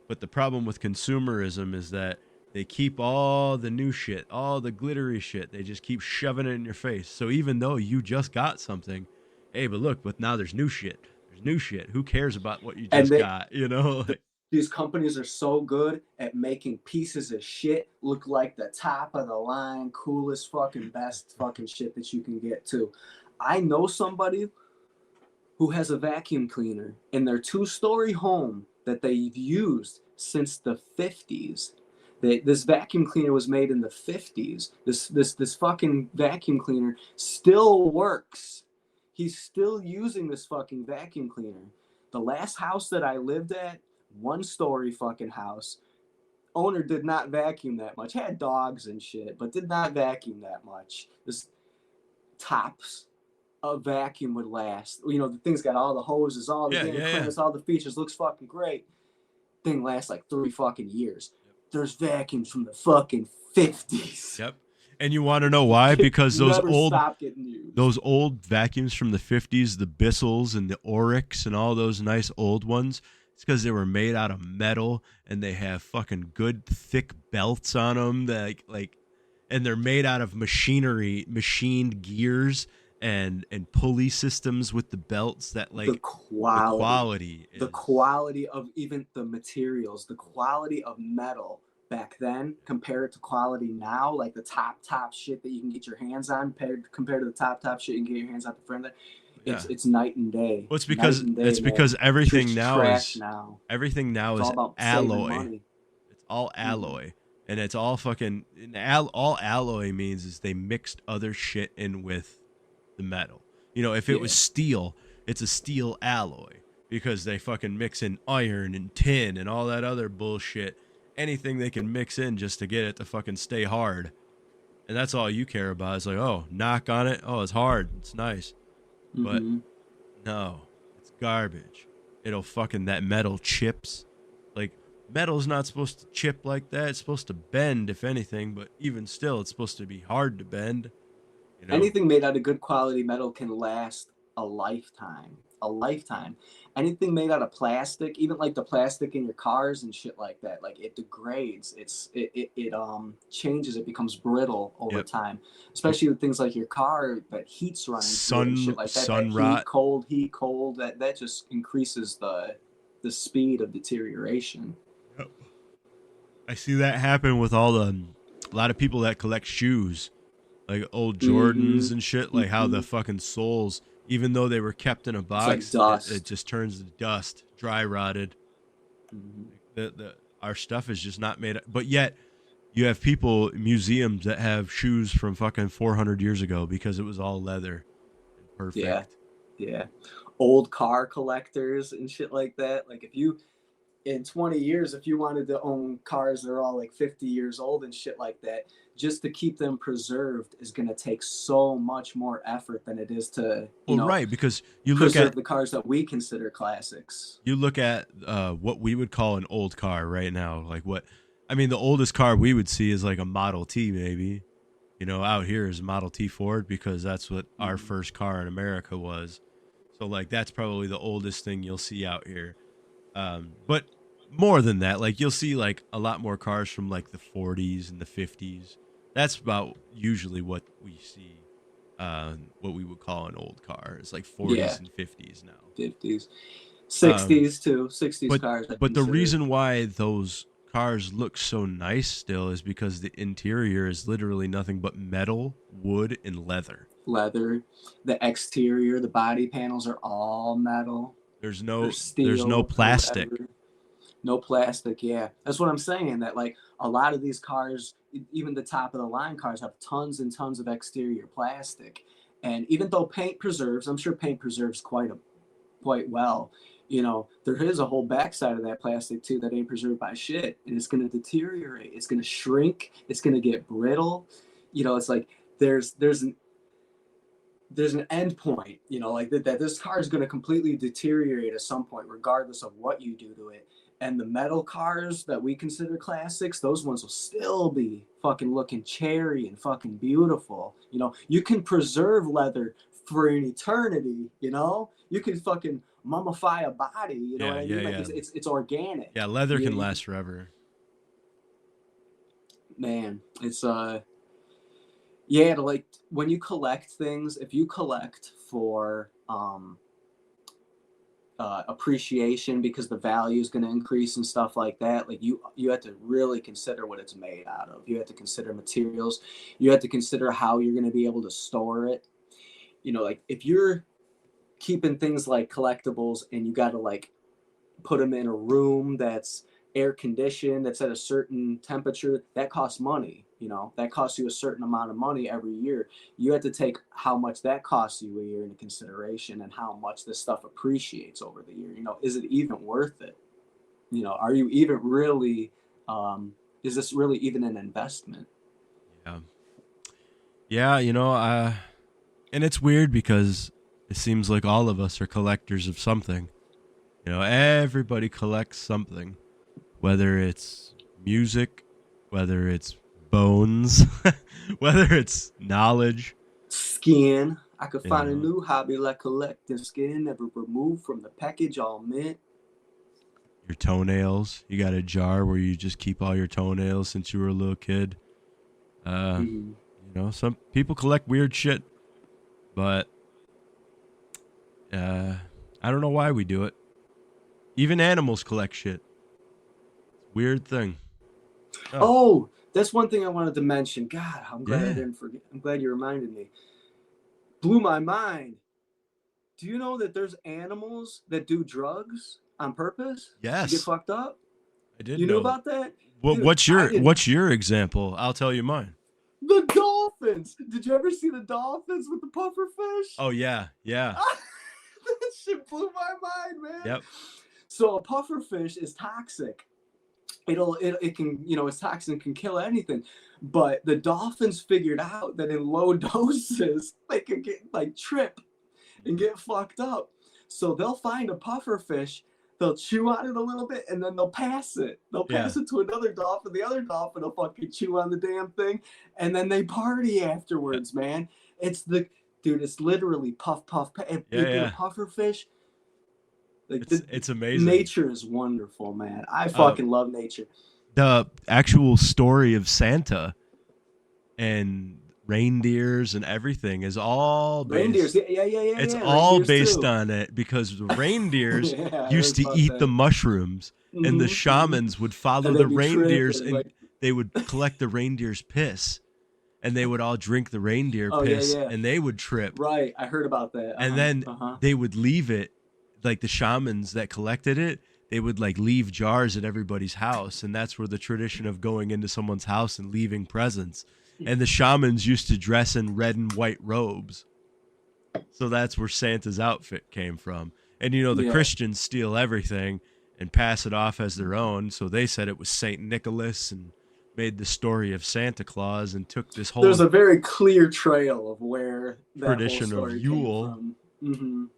But the problem with consumerism is that they keep all the new shit, all the glittery shit. They just keep shoving it in your face. So even though you just got something, hey, but now there's new shit. There's new shit. Who cares about what you just got? These companies are so good at making pieces of shit look like the top of the line, coolest fucking best fucking shit that you can get too. I know somebody who has a vacuum cleaner in their 2-story home that they've used since the 50s. This vacuum cleaner was made in the 50s. This fucking vacuum cleaner still works. He's still using this fucking vacuum cleaner. The last house that I lived at, 1-story fucking house, owner did not vacuum that much. Had dogs and shit, but did not vacuum that much. This tops a vacuum would last. The thing's got all the hoses, all the cleaners, all the features, looks fucking great. Thing lasts like 3 fucking years. There's vacuums from the fucking 50s. Yep. And you want to know why? Because those old vacuums from the 50s, the Bissells and the Oryx and all those nice old ones, it's because they were made out of metal and they have fucking good thick belts on them and they're made out of machined gears and pulley systems with the belts that the quality of even the materials, the quality of metal back then compared to quality now, like the top shit that you can get your hands on compared to the top shit you can get your hands on the front of that. It's night and day. Well, because everything now is alloy. It's all alloy. And it's all fucking all alloy means is they mixed other shit in with the metal. If it was steel, it's a steel alloy because they fucking mix in iron and tin and all that other bullshit. Anything they can mix in just to get it to fucking stay hard. And that's all you care about. It's like, oh, knock on it. Oh, it's hard. It's nice. But no, it's garbage. That metal chips. Like, metal's not supposed to chip like that. It's supposed to bend, if anything, but even still, it's supposed to be hard to bend. Anything made out of good quality metal can last a lifetime. Anything made out of plastic, even like the plastic in your cars and shit like that, like it degrades. It changes. It becomes brittle over time. Especially with things like your car that heat's running through and shit like that. Sun rot. Heat cold. That just increases the speed of deterioration. Yep. I see that happen with a lot of people that collect shoes. Like old Jordans and shit, like how the fucking soles, even though they were kept in a box, it's like dust. It just turns to dust, dry rotted. our stuff is just not made. But yet, you have museums that have shoes from fucking 400 years ago because it was all leather. Perfect. Yeah. Yeah. Old car collectors and shit like that. Like if you in 20 years, if you wanted to own cars that are all like 50 years old and shit like that, just to keep them preserved is going to take so much more effort than it is to, Right, because you look preserve at the cars that we consider classics. you look at what we would call an old car right now. Like the oldest car we would see is like a Model T, maybe. Out here is a Model T Ford because that's what our first car in America was. So like that's probably the oldest thing you'll see out here. But more than that, like you'll see like a lot more cars from like the 40s and the 50s. That's about usually what we see. What we would call an old car. It's like 40s and 50s now. 50s, 60s too. 60s cars. But the reason why those cars look so nice still is because the interior is literally nothing but metal, wood, and leather. The exterior, the body panels are all metal. There's no plastic. No plastic, yeah. That's what I'm saying. That like a lot of these cars, even the top of the line cars, have tons and tons of exterior plastic. And even though paint preserves, I'm sure paint preserves quite well. There is a whole backside of that plastic too that ain't preserved by shit, and it's gonna deteriorate. It's gonna shrink. It's gonna get brittle. It's like there's an end point. Like that this car is gonna completely deteriorate at some point, regardless of what you do to it. And the metal cars that we consider classics, those ones will still be fucking looking cherry and fucking beautiful. You can preserve leather for an eternity, You can fucking mummify a body, you know what I mean? Like it's organic. Yeah, leather can last forever. Man, it's like when you collect things, if you collect for appreciation because the value is going to increase and stuff like that, like you have to really consider what it's made out of. You have to consider materials. You have to consider how you're going to be able to store it. Like if you're keeping things like collectibles and you got to like put them in a room that's air conditioned, that's at a certain temperature, that costs money. That costs you a certain amount of money every year. You have to take how much that costs you a year into consideration and how much this stuff appreciates over the year. Is it even worth it? Are you even really, is this really even an investment? Yeah. And it's weird because it seems like all of us are collectors of something. Everybody collects something, whether it's music, whether it's bones, whether it's knowledge, skin. I could find a new hobby like collecting skin, never removed from the package, all mint. Your toenails. You got a jar where you just keep all your toenails since you were a little kid. Some people collect weird shit, but I don't know why we do it. Even animals collect shit. Weird thing. Oh, that's one thing I wanted to mention. God, I'm glad I didn't forget. I'm glad you reminded me. Blew my mind. Do you know that there's animals that do drugs on purpose? Yes. To get fucked up? I did. You knew about that? Well, Dude, what's your example? I'll tell you mine. The dolphins. Did you ever see the dolphins with the pufferfish? Oh yeah. That shit blew my mind, man. Yep. So a pufferfish is toxic. It can, its toxin can kill anything. But the dolphins figured out that in low doses, they could get like trip and get fucked up. So they'll find a pufferfish, they'll chew on it a little bit, and then they'll pass it. They'll pass it to another dolphin. The other dolphin will fucking chew on the damn thing, and then they party afterwards, man. It's literally puff, puff, puff. A pufferfish. Like it's amazing. Nature is wonderful, man. I fucking love nature. The actual story of Santa and reindeers and everything is all based, reindeers. Yeah. It's all based on it because the reindeers used to eat the mushrooms, and the shamans would follow the reindeers and they would collect the reindeer's piss. And they would all drink the reindeer piss, and they would trip. Right, I heard about that. And then they would leave it. Like the shamans that collected it, they would like leave jars at everybody's house, and that's where the tradition of going into someone's house and leaving presents. And the shamans used to dress in red and white robes. So that's where Santa's outfit came from. And the Christians steal everything and pass it off as their own. So they said it was Saint Nicholas and made the story of Santa Claus and took this whole There's a very clear trail of where that tradition whole of story Yule. came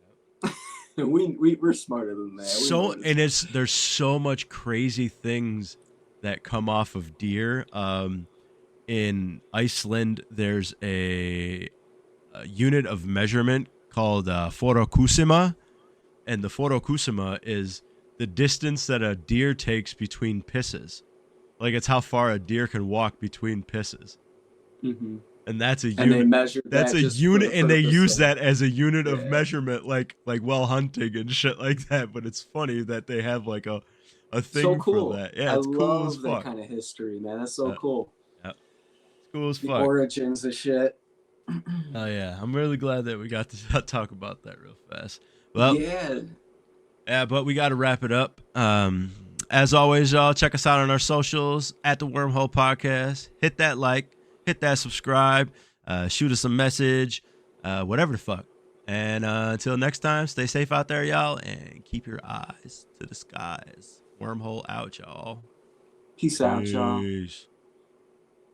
from. We're smarter than that. There's so much crazy things that come off of deer. In Iceland, there's a unit of measurement called forokusima, and the forokusima is the distance that a deer takes between pisses. Like, it's how far a deer can walk between pisses. Mm-hmm. And that's a unit. And they measure that's that a just for unit, the and they purpose use of- that as a unit of measurement, like while hunting and shit like that. But it's funny that they have like a thing so cool. for that. Yeah, it's I cool love as that fuck. kind of history, man. That's so cool. Yeah, it's cool as The fuck. origins of shit. Oh yeah, I'm really glad that we got to talk about that real fast. Well, yeah, but we got to wrap it up. As always, y'all, check us out on our socials at the Wormhole Podcast. Hit that like, hit that subscribe, shoot us a message, whatever the fuck. And until next time, stay safe out there, y'all, and keep your eyes to the skies. Wormhole out, y'all. Peace out, y'all. Peace.